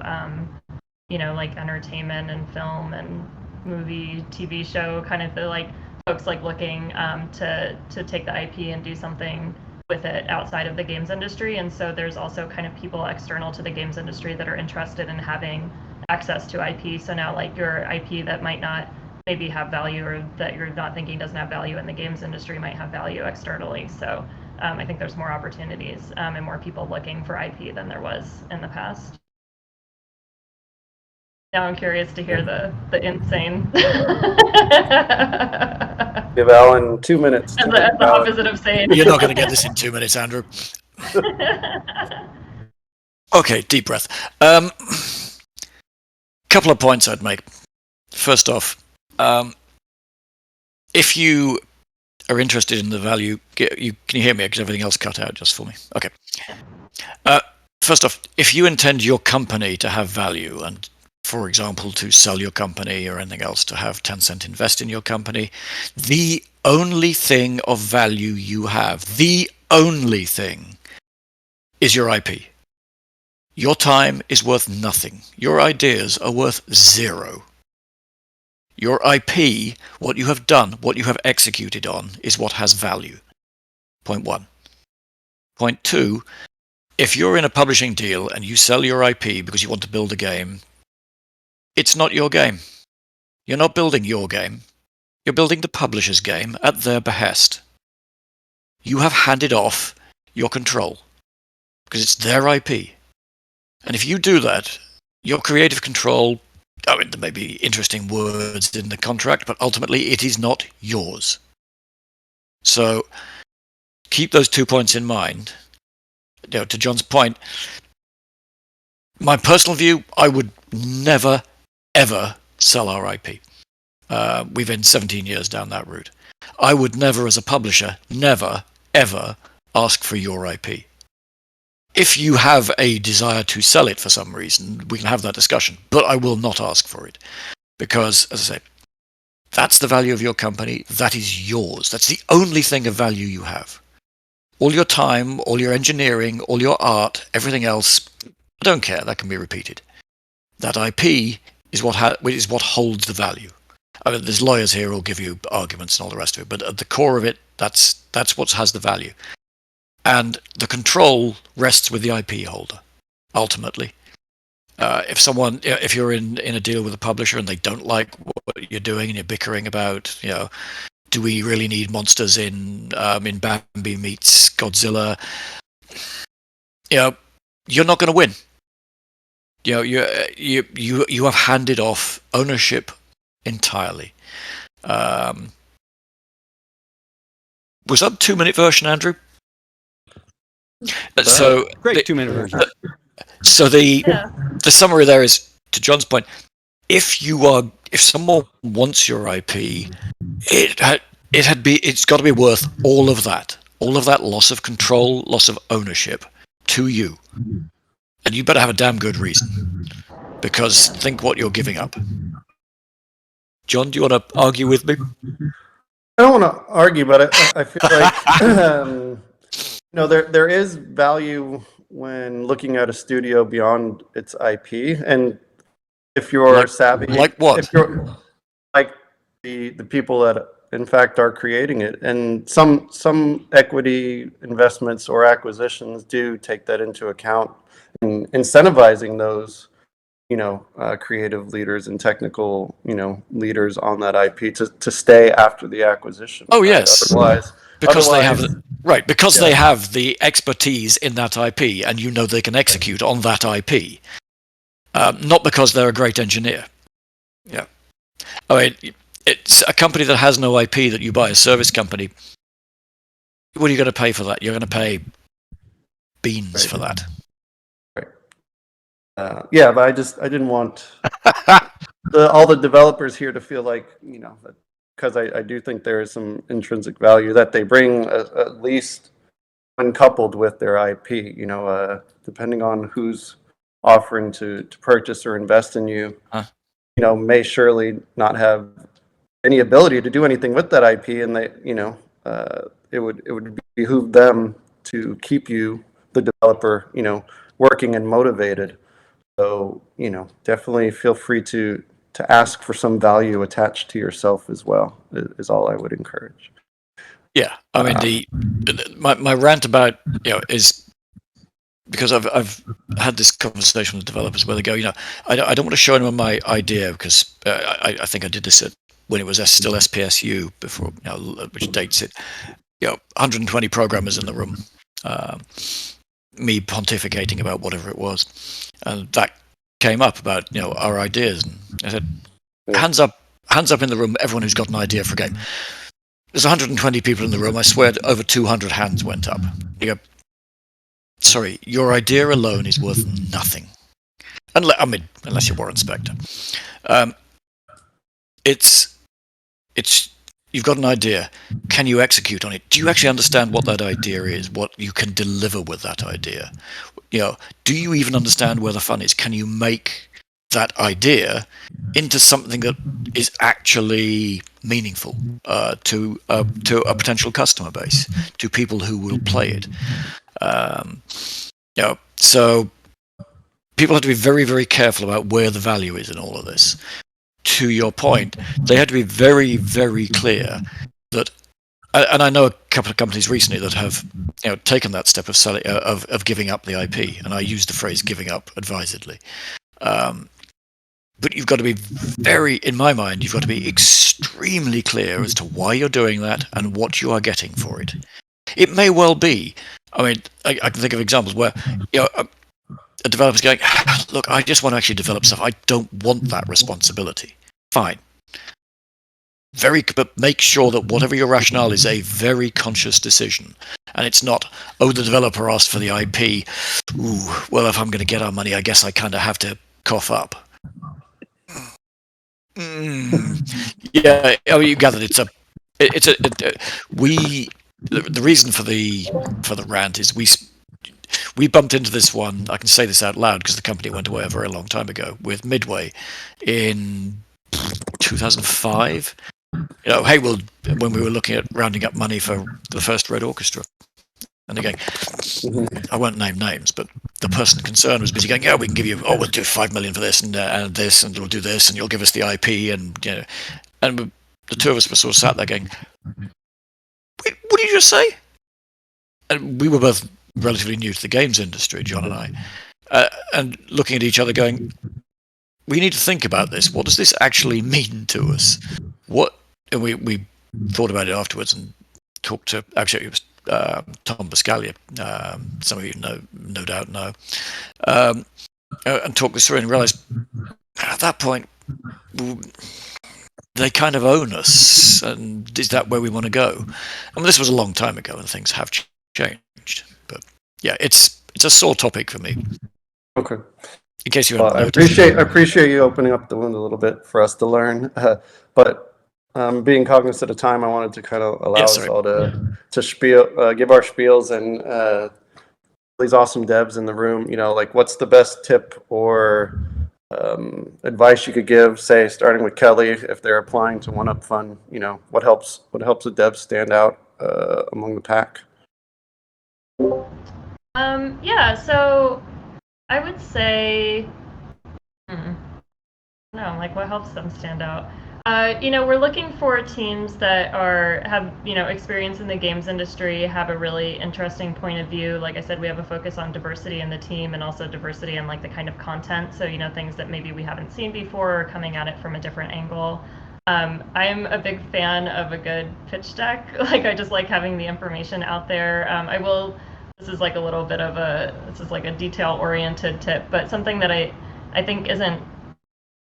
you know, like entertainment and film and movie, TV show kind of the like folks like looking to take the IP and do something with it outside of the games industry. And so there's also kind of people external to the games industry that are interested in having access to IP. So now like your IP that might not maybe have value, or that you're not thinking doesn't have value in the games industry, might have value externally. So I think there's more opportunities and more people looking for IP than there was in the past. Now I'm curious to hear the insane. Give Alan 2 minutes. As the opposite of sane. You're not going to get this in 2 minutes, Andrew. Okay, deep breath. Couple of points I'd make. First off, if you are interested in the value, can you hear me? Because everything else cut out just for me. Okay. First off, if you intend your company to have value, and for example, to sell your company or anything else, to have Tencent invest in your company, the only thing of value you have, the only thing, is your IP. Your time is worth nothing. Your ideas are worth zero. Your IP, what you have done, what you have executed on, is what has value. Point one. Point two, if you're in a publishing deal and you sell your IP because you want to build a game, it's not your game. You're not building your game. You're building the publisher's game at their behest. You have handed off your control because it's their IP. And if you do that, your creative control, I mean, there may be interesting words in the contract, but ultimately it is not yours. So keep those 2 points in mind. You know, to John's point, my personal view, I would never, ever sell our IP. We've been 17 years down that route. I would never, as a publisher, never, ever ask for your IP. If you have a desire to sell it for some reason, we can have that discussion, but I will not ask for it. Because, as I say, that's the value of your company. That is yours. That's the only thing of value you have. All your time, all your engineering, all your art, everything else, I don't care. That can be repeated. That IP is what holds the value. I mean, there's lawyers here who'll give you arguments and all the rest of it, but at the core of it, that's what has the value. And the control rests with the IP holder, ultimately. If you're in a deal with a publisher and they don't like what you're doing and you're bickering about, you know, do we really need monsters in Bambi meets Godzilla? You know, you're not going to win. You know, you have handed off ownership entirely. Was that a 2-minute version, Andrew? So great 2-minute version. So the summary there is, to John's point, if someone wants your IP, it's got to be worth all of that loss of control, loss of ownership to you, and you better have a damn good reason, because think what you're giving up. John, do you want to argue with me? I don't want to argue, but I feel like there is value when looking at a studio beyond its IP, and if you're savvy, like what? If you're like the people that in fact are creating it, and some equity investments or acquisitions do take that into account, and incentivizing those creative leaders and technical leaders on that IP to stay after the acquisition. Oh yes, because they have they have the expertise in that IP, and they can execute on that IP, not because they're a great engineer. Yeah. I mean, it's a company that has no IP that you buy, a service company. What are you going to pay for that? You're going to pay beans for that. Right. Yeah, but I didn't want all the developers here to feel like, because I do think there is some intrinsic value that they bring, at least when coupled with their IP, depending on who's offering to purchase or invest in you, may surely not have any ability to do anything with that IP, and they, it would behoove them to keep you, the developer, working and motivated. So, definitely feel free to ask for some value attached to yourself as well, is all I would encourage. Yeah, I mean, my rant about, is because I've had this conversation with developers where they go, I don't want to show anyone my idea because I think I did this when it was still SPSU before, which dates it. 120 programmers in the room, me pontificating about whatever it was, and that came up about our ideas, and I said, hands up in the room, everyone who's got an idea for a game. There's 120 people in the room. I swear over 200 hands went up. You go, sorry, your idea alone is worth nothing. Unless you're Warren Spector. It's you've got an idea. Can you execute on it? Do you actually understand what that idea is? What you can deliver with that idea? Do you even understand where the fun is? Can you make that idea into something that is actually meaningful to a potential customer base, to people who will play it? So people have to be very, very careful about where the value is in all of this. To your point, they had to be very, very clear that, and I know a couple of companies recently that have taken that step of selling, of giving up the IP, and I use the phrase "giving up" advisedly. But you've got to be in my mind, you've got to be extremely clear as to why you're doing that and what you are getting for it. It may well be. I mean, I can think of examples where a developer's going, look, I just want to actually develop stuff. I don't want that responsibility. Fine. But make sure that whatever your rationale is a very conscious decision. And it's not, the developer asked for the IP. Ooh, well, if I'm going to get our money, I guess I kind of have to cough up. Yeah, you gathered the reason for the rant is we bumped into this one. I can say this out loud because the company went away a very long time ago with Midway in 2005. Hey, when we were looking at rounding up money for the first Red Orchestra, and again, I won't name names, but the person concerned was busy going, yeah, we can give you, we'll do 5 million for this and this, and we'll do this, and you'll give us the IP, and and the two of us were sort of sat there going, wait, what did you just say? And we were both relatively new to the games industry, John and I, and looking at each other going, we need to think about this. What does this actually mean to us? And we thought about it afterwards and talked to, actually it was Tom Biscaglia, some of you no doubt know, and talked this through and realized at that point they kind of own us, and is that where we want to go? This was a long time ago and things have changed, but yeah, it's a sore topic for me. Okay. In case you I appreciate you opening up the wound a little bit for us to learn, but being cognizant of time, I wanted to kind of allow us all to give our spiels, and these awesome devs in the room, what's the best tip or advice you could give, say, starting with Kelly, if they're applying to One Up Fund, what helps a dev stand out among the pack? Yeah, so I would say, what helps them stand out? We're looking for teams that have experience in the games industry, have a really interesting point of view. Like I said, we have a focus on diversity in the team and also diversity in the kind of content. So things that maybe we haven't seen before or coming at it from a different angle. I'm a big fan of a good pitch deck. I just like having the information out there. This is a little bit of a detail-oriented tip, but something that I think isn't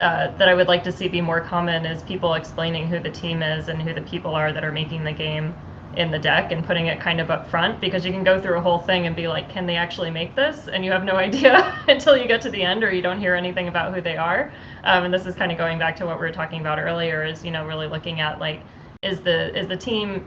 that I would like to see be more common is people explaining who the team is and who the people are that are making the game in the deck, and putting it kind of up front, because you can go through a whole thing and be like, can they actually make this? And you have no idea until you get to the end, or you don't hear anything about who they are. And this is kind of going back to what we were talking about earlier, is, really looking at like, does the team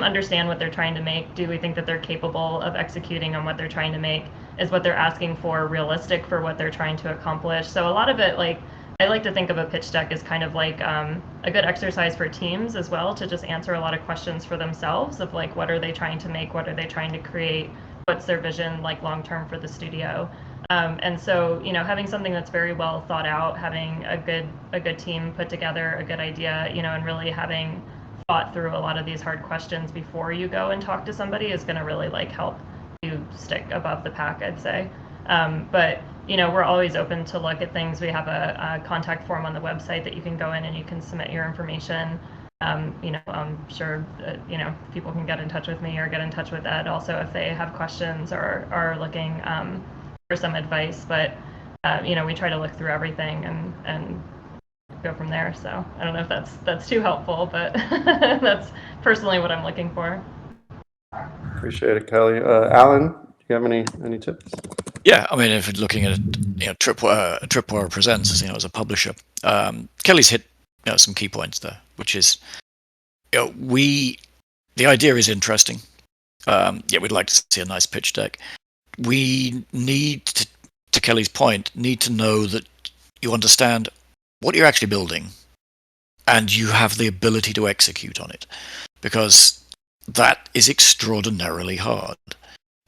understand what they're trying to make? Do we think that they're capable of executing on what they're trying to make? Is what they're asking for realistic for what they're trying to accomplish? So a lot of it, like, I like to think of a pitch deck as kind of like a good exercise for teams as well, to just answer a lot of questions for themselves of like, what are they trying to make? What are they trying to create? What's their vision like long term for the studio? And so, having something that's very well thought out, having a good team put together, a good idea, and really having thought through a lot of these hard questions before you go and talk to somebody is going to really like help you stick above the pack, I'd say. But we're always open to look at things. We have a contact form on the website that you can go in and you can submit your information. I'm sure that, people can get in touch with me or get in touch with Ed also if they have questions or are looking for some advice. But we try to look through everything and go from there. So I don't know if that's too helpful, but that's personally what I'm looking for. Appreciate it, Kelly. Alan, do you have any tips? Yeah, I mean, if you're looking at Tripwire Presents, as a publisher, Kelly's hit some key points there, which is, the idea is interesting. We'd like to see a nice pitch deck. We need to Kelly's point, need to know that you understand what you're actually building, and you have the ability to execute on it, because that is extraordinarily hard.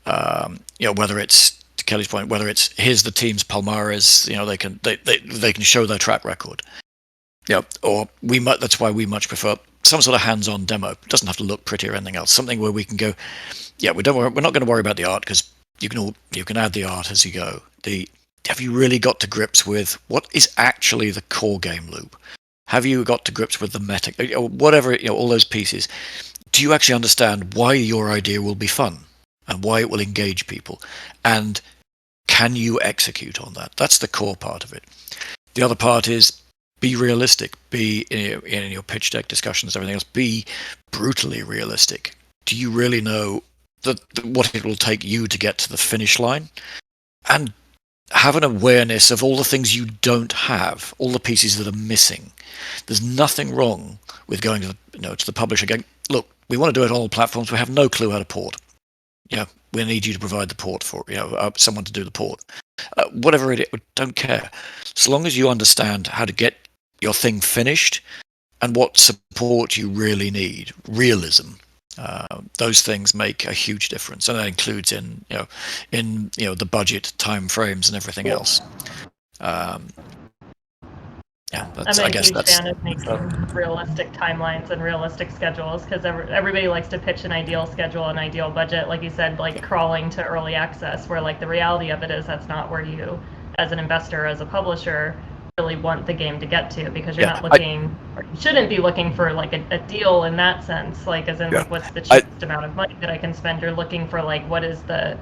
Whether it's, to Kelly's point, whether it's here's the team's Palmares, they can show their track record. Or that's why we much prefer some sort of hands-on demo. It doesn't have to look pretty or anything else. Something where we can go, we're not going to worry about the art, because you can add the art as you go. Have you really got to grips with what is actually the core game loop? Have you got to grips with the meta, or whatever, all those pieces? Do you actually understand why your idea will be fun and why it will engage people? And can you execute on that? That's the core part of it. The other part is be realistic. Be in your pitch deck discussions, everything else, be brutally realistic. Do you really know what it will take you to get to the finish line? And have an awareness of all the things you don't have, all the pieces that are missing. There's nothing wrong with going to the publisher going, look, we want to do it on all platforms. We have no clue how to port. We need you to provide the port for someone to do the port. Whatever it is, don't care. So long as you understand how to get your thing finished and what support you really need, realism. Those things make a huge difference, and that includes in the budget, time frames, and everything else. I'm a huge fan of making realistic timelines and realistic schedules, because everybody likes to pitch an ideal schedule, an ideal budget, like you said, like crawling to early access, where like the reality of it is that's not where you, as an investor, as a publisher, really want the game to get to, because you're not looking, or you shouldn't be looking for like a deal in that sense, like as in like what's the cheapest amount of money that I can spend. You're looking for like what is the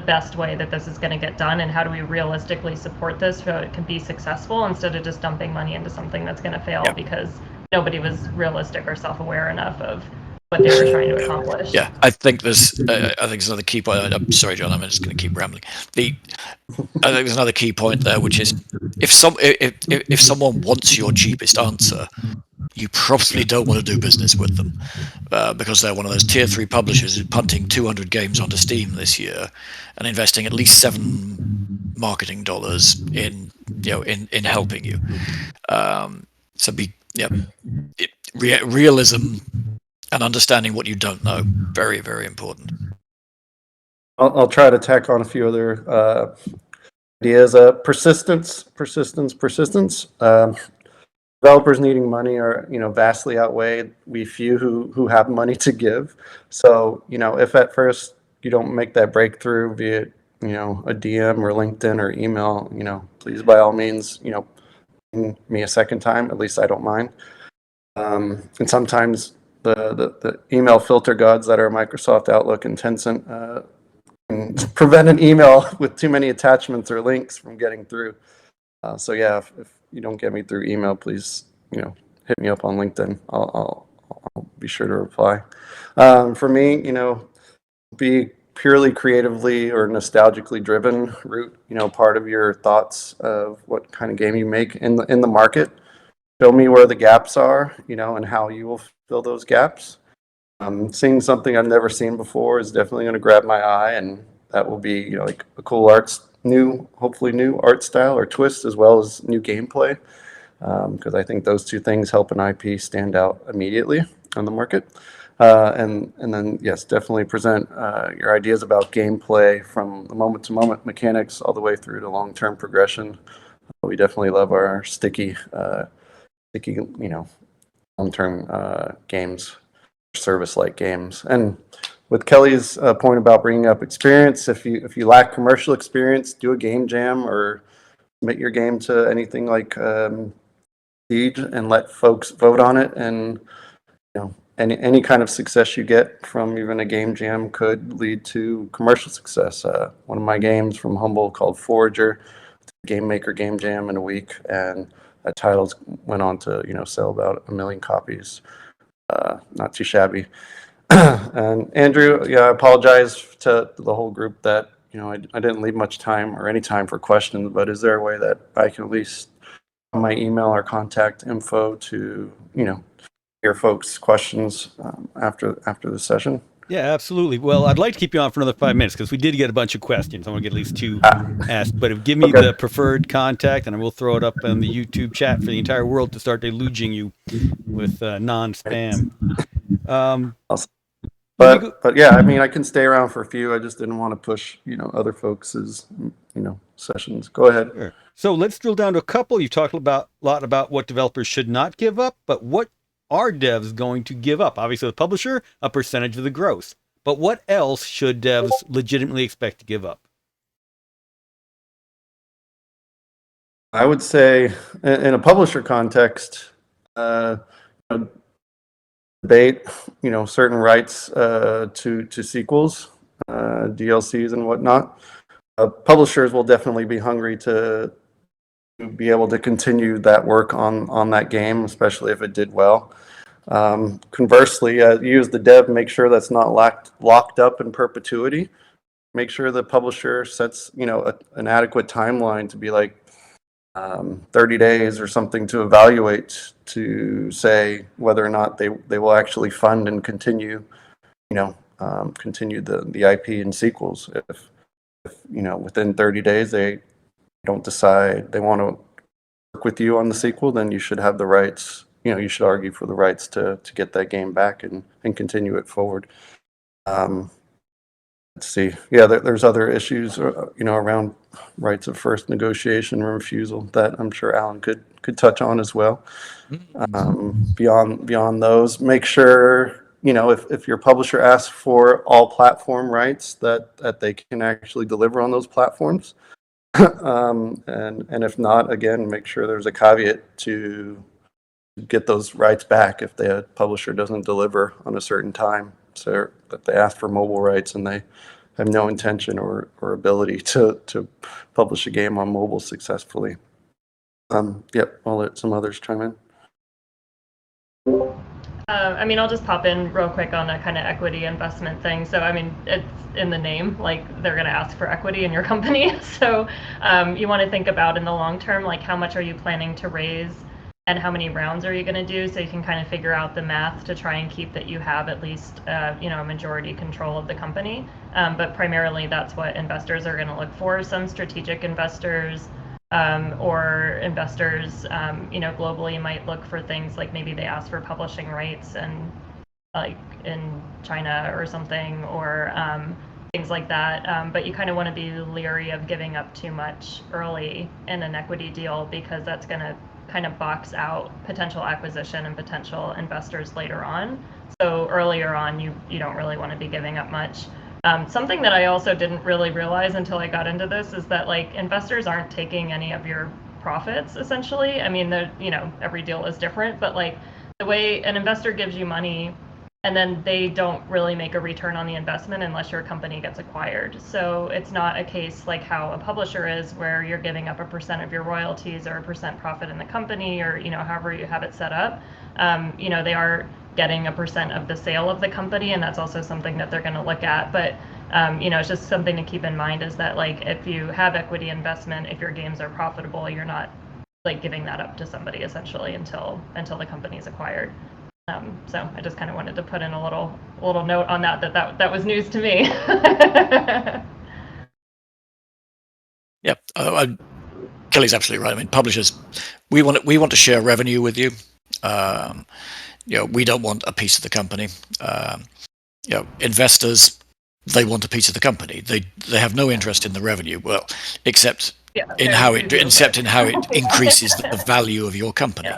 best way that this is going to get done, and how do we realistically support this so it can be successful, instead of just dumping money into something that's going to fail because nobody was realistic or self-aware enough of what they were trying to accomplish. I think there's another key point. I'm sorry, John, I'm just going to keep rambling. I think there's another key point there, which is if someone wants your cheapest answer, you probably don't want to do business with them, because they're one of those tier 3 publishers who's punting 200 games onto Steam this year and investing at least $7 marketing dollars in helping you. So realism and understanding what you don't know, very, very important. I'll try to tack on a few other ideas. Persistence. Developers needing money are, vastly outweighed we few who have money to give. So, if at first you don't make that breakthrough via, a DM or LinkedIn or email, please by all means, ping me a second time. At least I don't mind. And sometimes the email filter gods that are Microsoft Outlook and Tencent can prevent an email with too many attachments or links from getting through. So yeah, if you don't get me through email, please, hit me up on LinkedIn. I'll be sure to reply. For me, be purely creatively or nostalgically driven. Root, part of your thoughts of what kind of game you make in the market. Show me where the gaps are, and how you will fill those gaps. Seeing something I've never seen before is definitely going to grab my eye, and that will be, like a cool hopefully new art style or twist, as well as new gameplay. Because I think those two things help an IP stand out immediately on the market. And then, yes, definitely present your ideas about gameplay from the moment-to-moment mechanics all the way through to long-term progression. We definitely love our sticky, long-term games, service-like games. And with Kelly's point about bringing up experience, if you lack commercial experience, do a game jam or submit your game to anything like Siege and let folks vote on it. And any kind of success you get from even a game jam could lead to commercial success. One of my games from Humble called Forager, Game Maker Game Jam in a week, and that title went on to sell about 1 million copies. Not too shabby. And Andrew, I apologize to the whole group that I didn't leave much time or any time for questions, but is there a way that I can at least my email or contact info to hear folks' questions after the session? Yeah, absolutely. Well, I'd like to keep you on for another 5 minutes because we did get a bunch of questions. I want to get at least 2 asked. But give me the preferred contact, and I will throw it up in the YouTube chat for the entire world to start deluging you with non-spam. Awesome. But yeah, I mean, I can stay around for a few. I just didn't want to push, other folks' sessions. Go ahead. Sure. So let's drill down to a couple. You talked a lot about what developers should not give up, but what are devs going to give up? Obviously, the publisher, a percentage of the gross. But what else should devs legitimately expect to give up? I would say, in a publisher context, debate, certain rights to sequels, DLCs, and whatnot. Publishers will definitely be hungry to be able to continue that work on that game, especially if it did well. Conversely, you as the dev, make sure that's not locked up in perpetuity. Make sure the publisher sets an adequate timeline to be like 30 days or something to evaluate, to say whether or not they will actually fund and continue the IP and sequels. If within 30 days they don't decide they want to work with you on the sequel, then you should have the rights. You should argue for the rights to get that game back and continue it forward. Let's see. Yeah, there's other issues, around rights of first negotiation and refusal that I'm sure Alan could touch on as well. Beyond those, make sure if your publisher asks for all platform rights, that they can actually deliver on those platforms. And if not, again, make sure there's a caveat to get those rights back if the publisher doesn't deliver on a certain time. So that they ask for mobile rights and they have no intention or ability to publish a game on mobile successfully. Yep, I'll let some others chime in. I'll just pop in real quick on a kind of equity investment thing. So, it's in the name, like they're going to ask for equity in your company. So you want to think about in the long term, like how much are you planning to raise and how many rounds are you going to do, so you can kind of figure out the math to try and keep that you have at least a majority control of the company. But primarily that's what investors are going to look for. Some strategic investors or investors globally might look for things like maybe they ask for publishing rights and like in China or something, or things like that. But you kind of want to be leery of giving up too much early in an equity deal, because that's going to kind of box out potential acquisition and potential investors later on. So earlier on, you don't really want to be giving up much. Something that I also didn't really realize until I got into this is that like investors aren't taking any of your profits, essentially. Every deal is different, but like the way an investor gives you money and then they don't really make a return on the investment unless your company gets acquired. So it's not a case like how a publisher is, where you're giving up a percent of your royalties or a percent profit in the company, or however you have it set up. They are getting a percent of the sale of the company, and that's also something that they're going to look at. But it's just something to keep in mind, is that like if you have equity investment, if your games are profitable, you're not like giving that up to somebody essentially until the company is acquired. So I just kind of wanted to put in a little note on that was news to me. Yeah, Kelly's absolutely right. I mean, publishers, we want to share revenue with you. We don't want a piece of the company. Investors, they want a piece of the company. They have no interest in the revenue, except in how it increases the value of your company,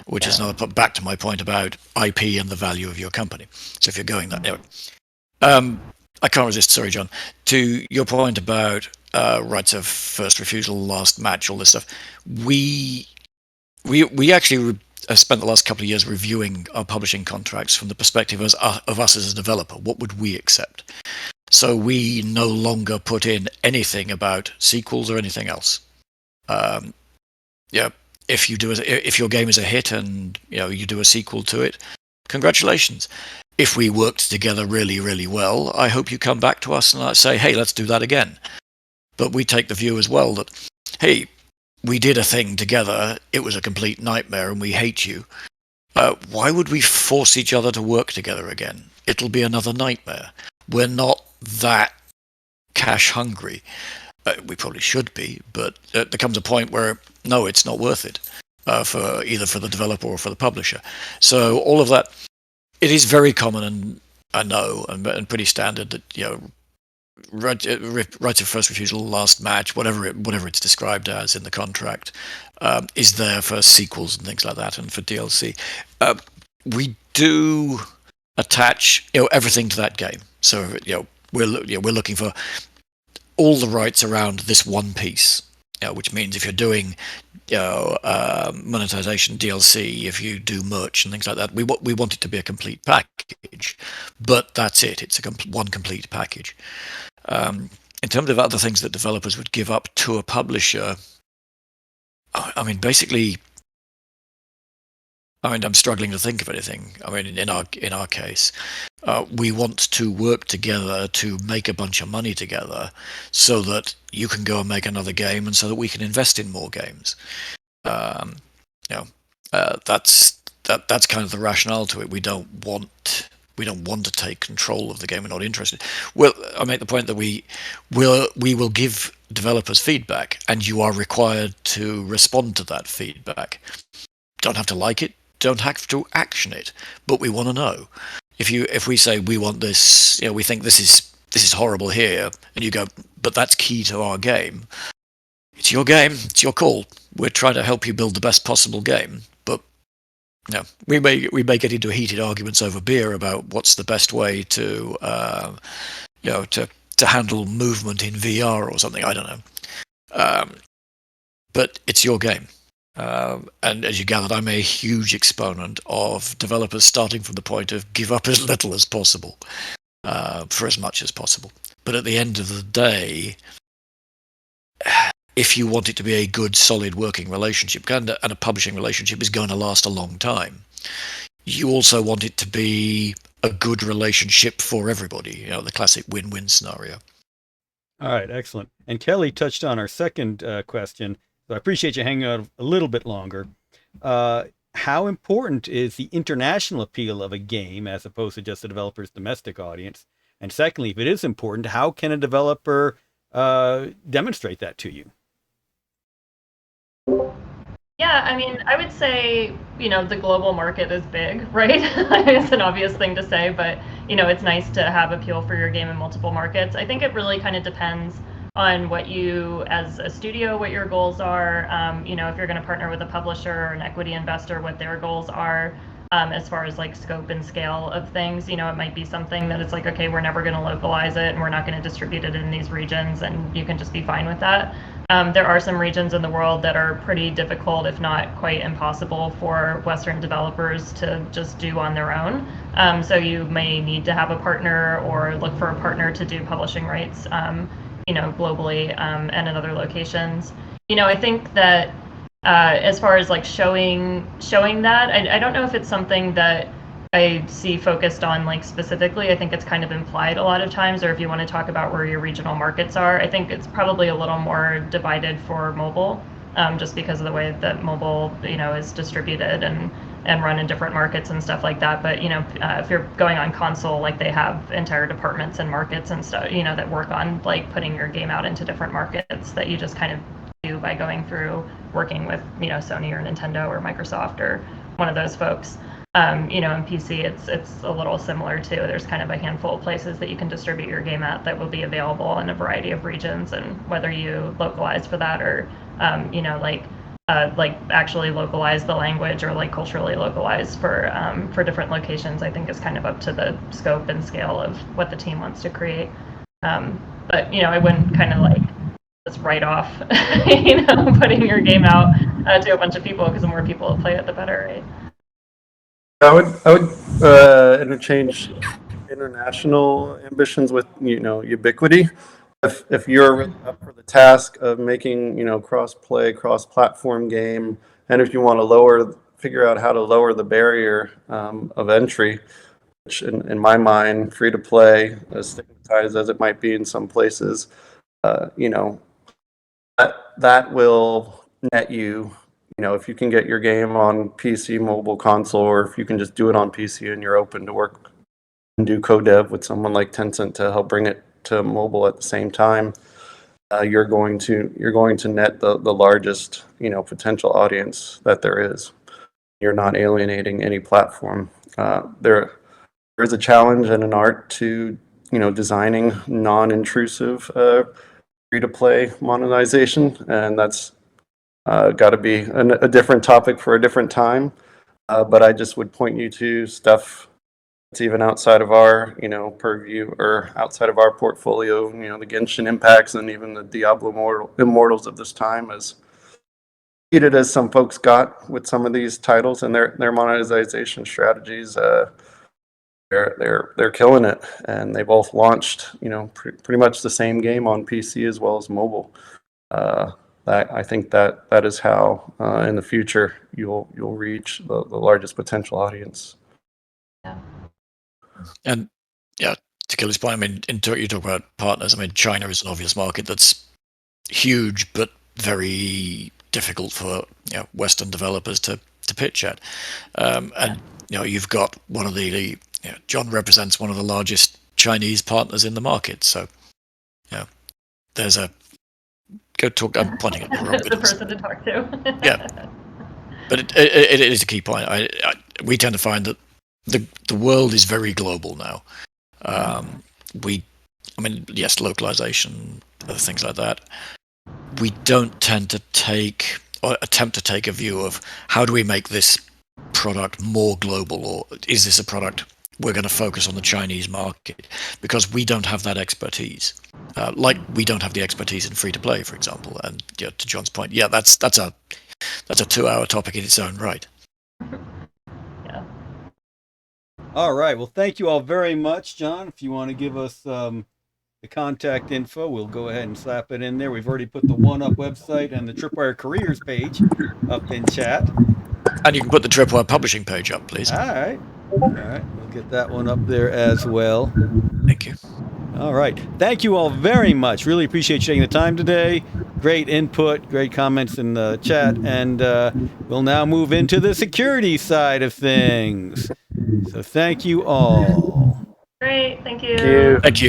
which is now back to my point about IP and the value of your company. So if you're going that anyway, I can't resist. Sorry, John, to your point about rights of first refusal, last match, all this stuff. We actually spent the last couple of years reviewing our publishing contracts from the perspective of us as a developer. What would we accept? So we no longer put in anything about sequels or anything else. If your game is a hit and you do a sequel to it, congratulations. If we worked together really, really well, I hope you come back to us and say, hey, let's do that again. But we take the view as well that, hey, we did a thing together, it was a complete nightmare, and we hate you. Why would we force each other to work together again? It'll be another nightmare. We're not that cash hungry. We probably should be, but there comes a point where, no, it's not worth it, for either for the developer or for the publisher. So all of that, it is very common, and I know, and pretty standard that, rights of first refusal, last match, whatever it's described as in the contract, is there for sequels and things like that, and for DLC. We do attach everything to that game. So we're looking for all the rights around this one piece. Which means if you're doing monetization, DLC, if you do merch and things like that, we want it to be a complete package. But that's it. It's one complete package. In terms of other things that developers would give up to a publisher, I mean, basically, I'm struggling to think of anything. I mean, in our case, we want to work together to make a bunch of money together, so that you can go and make another game, and so that we can invest in more games. That's kind of the rationale to it. We don't want to take control of the game. We're not interested. Well, I make the point that we will give developers feedback, and you are required to respond to that feedback. Don't have to like it, don't have to action it, but we want to know. If we say we want this, we think this is horrible here, and you go, but that's key to our game. It's your game, it's your call. We're trying to help you build the best possible game, but we may get into heated arguments over beer about what's the best way to to handle movement in VR or something. I don't know, but it's your game. And as you gathered, I'm a huge exponent of developers starting from the point of give up as little as possible, for as much as possible. But at the end of the day, if you want it to be a good, solid working relationship, and a publishing relationship is going to last a long time, you also want it to be a good relationship for everybody, the classic win-win scenario. All right, excellent. And Kelly touched on our second question. So I appreciate you hanging out a little bit longer. How important is the international appeal of a game as opposed to just the developer's domestic audience? And secondly, if it is important, how can a developer demonstrate that to you? Yeah, I mean, I would say, the global market is big, right? It's an obvious thing to say, but, it's nice to have appeal for your game in multiple markets. I think it really kind of depends on what you, as a studio, what your goals are. If you're going to partner with a publisher or an equity investor, what their goals are, as far as like scope and scale of things. It might be something that it's like, okay, we're never going to localize it and we're not going to distribute it in these regions, and you can just be fine with that. There are some regions in the world that are pretty difficult, if not quite impossible, for Western developers to just do on their own. So you may need to have a partner or look for a partner to do publishing rights, globally and in other locations. I think that as far as like showing that, I don't know if it's something that I see focused on like specifically. I think it's kind of implied a lot of times, or if you want to talk about where your regional markets are, I think it's probably a little more divided for mobile, just because of the way that mobile, is distributed and run in different markets and stuff like that. But, if you're going on console, like they have entire departments and markets and stuff, that work on like putting your game out into different markets that you just kind of do by going through working with, Sony or Nintendo or Microsoft or one of those folks. In PC, it's a little similar too. There's kind of a handful of places that you can distribute your game at that will be available in a variety of regions, and whether you localize for that or, like actually localize the language or like culturally localize for different locations, I think is kind of up to the scope and scale of what the team wants to create. But I wouldn't kind of like just write off, putting your game out to a bunch of people, because the more people that play it, the better, right? I would interchange international ambitions with ubiquity. If you're really up for the task of making cross-play, cross-platform game, and if you want to figure out how to lower the barrier of entry, which in my mind, free to play, as stigmatized as it might be in some places, that will net you. If you can get your game on PC, mobile, console, or if you can just do it on PC and you're open to work and do co-dev with someone like Tencent to help bring it to mobile at the same time, you're going to net the largest potential audience that there is. You're not alienating any platform. There is a challenge and an art to designing non-intrusive free-to-play monetization, and that's got to be a different topic for a different time. But I just would point you to stuff that's even outside of our purview or outside of our portfolio. The Genshin Impacts and even the Diablo Immortals of this time, as heated as some folks got with some of these titles and their monetization strategies. They're killing it, and they both launched pretty much the same game on PC as well as mobile. I think that is how in the future you'll reach the largest potential audience. Yeah. And yeah, to Kelly's point, I mean, you talk about partners. I mean, China is an obvious market that's huge, but very difficult for Western developers to pitch at. And you've got one of the John represents one of the largest Chinese partners in the market. So there's a go talk. I'm pointing at the wrong the person to talk to. Yeah, but it is a key point. We tend to find that the world is very global now. Yes, localization, other things like that. We don't tend to take or attempt to take a view of how do we make this product more global, or is this a product we're going to focus on the Chinese market, because we don't have that expertise. Like we don't have the expertise in free to play, for example. And to John's point, that's a 2-hour topic in its own right. Yeah. All right. Well, thank you all very much, John. If you want to give us the contact info, we'll go ahead and slap it in there. We've already put the OneUp website and the Tripwire careers page up in chat. And you can put the Tripwire publishing page up, please. All right. We'll get that one up there as well. Thank you. All right. Thank you all very much. Really appreciate you taking the time today. Great input, great comments in the chat. And we'll now move into the security side of things. So thank you all. Great. Thank you. Thank you.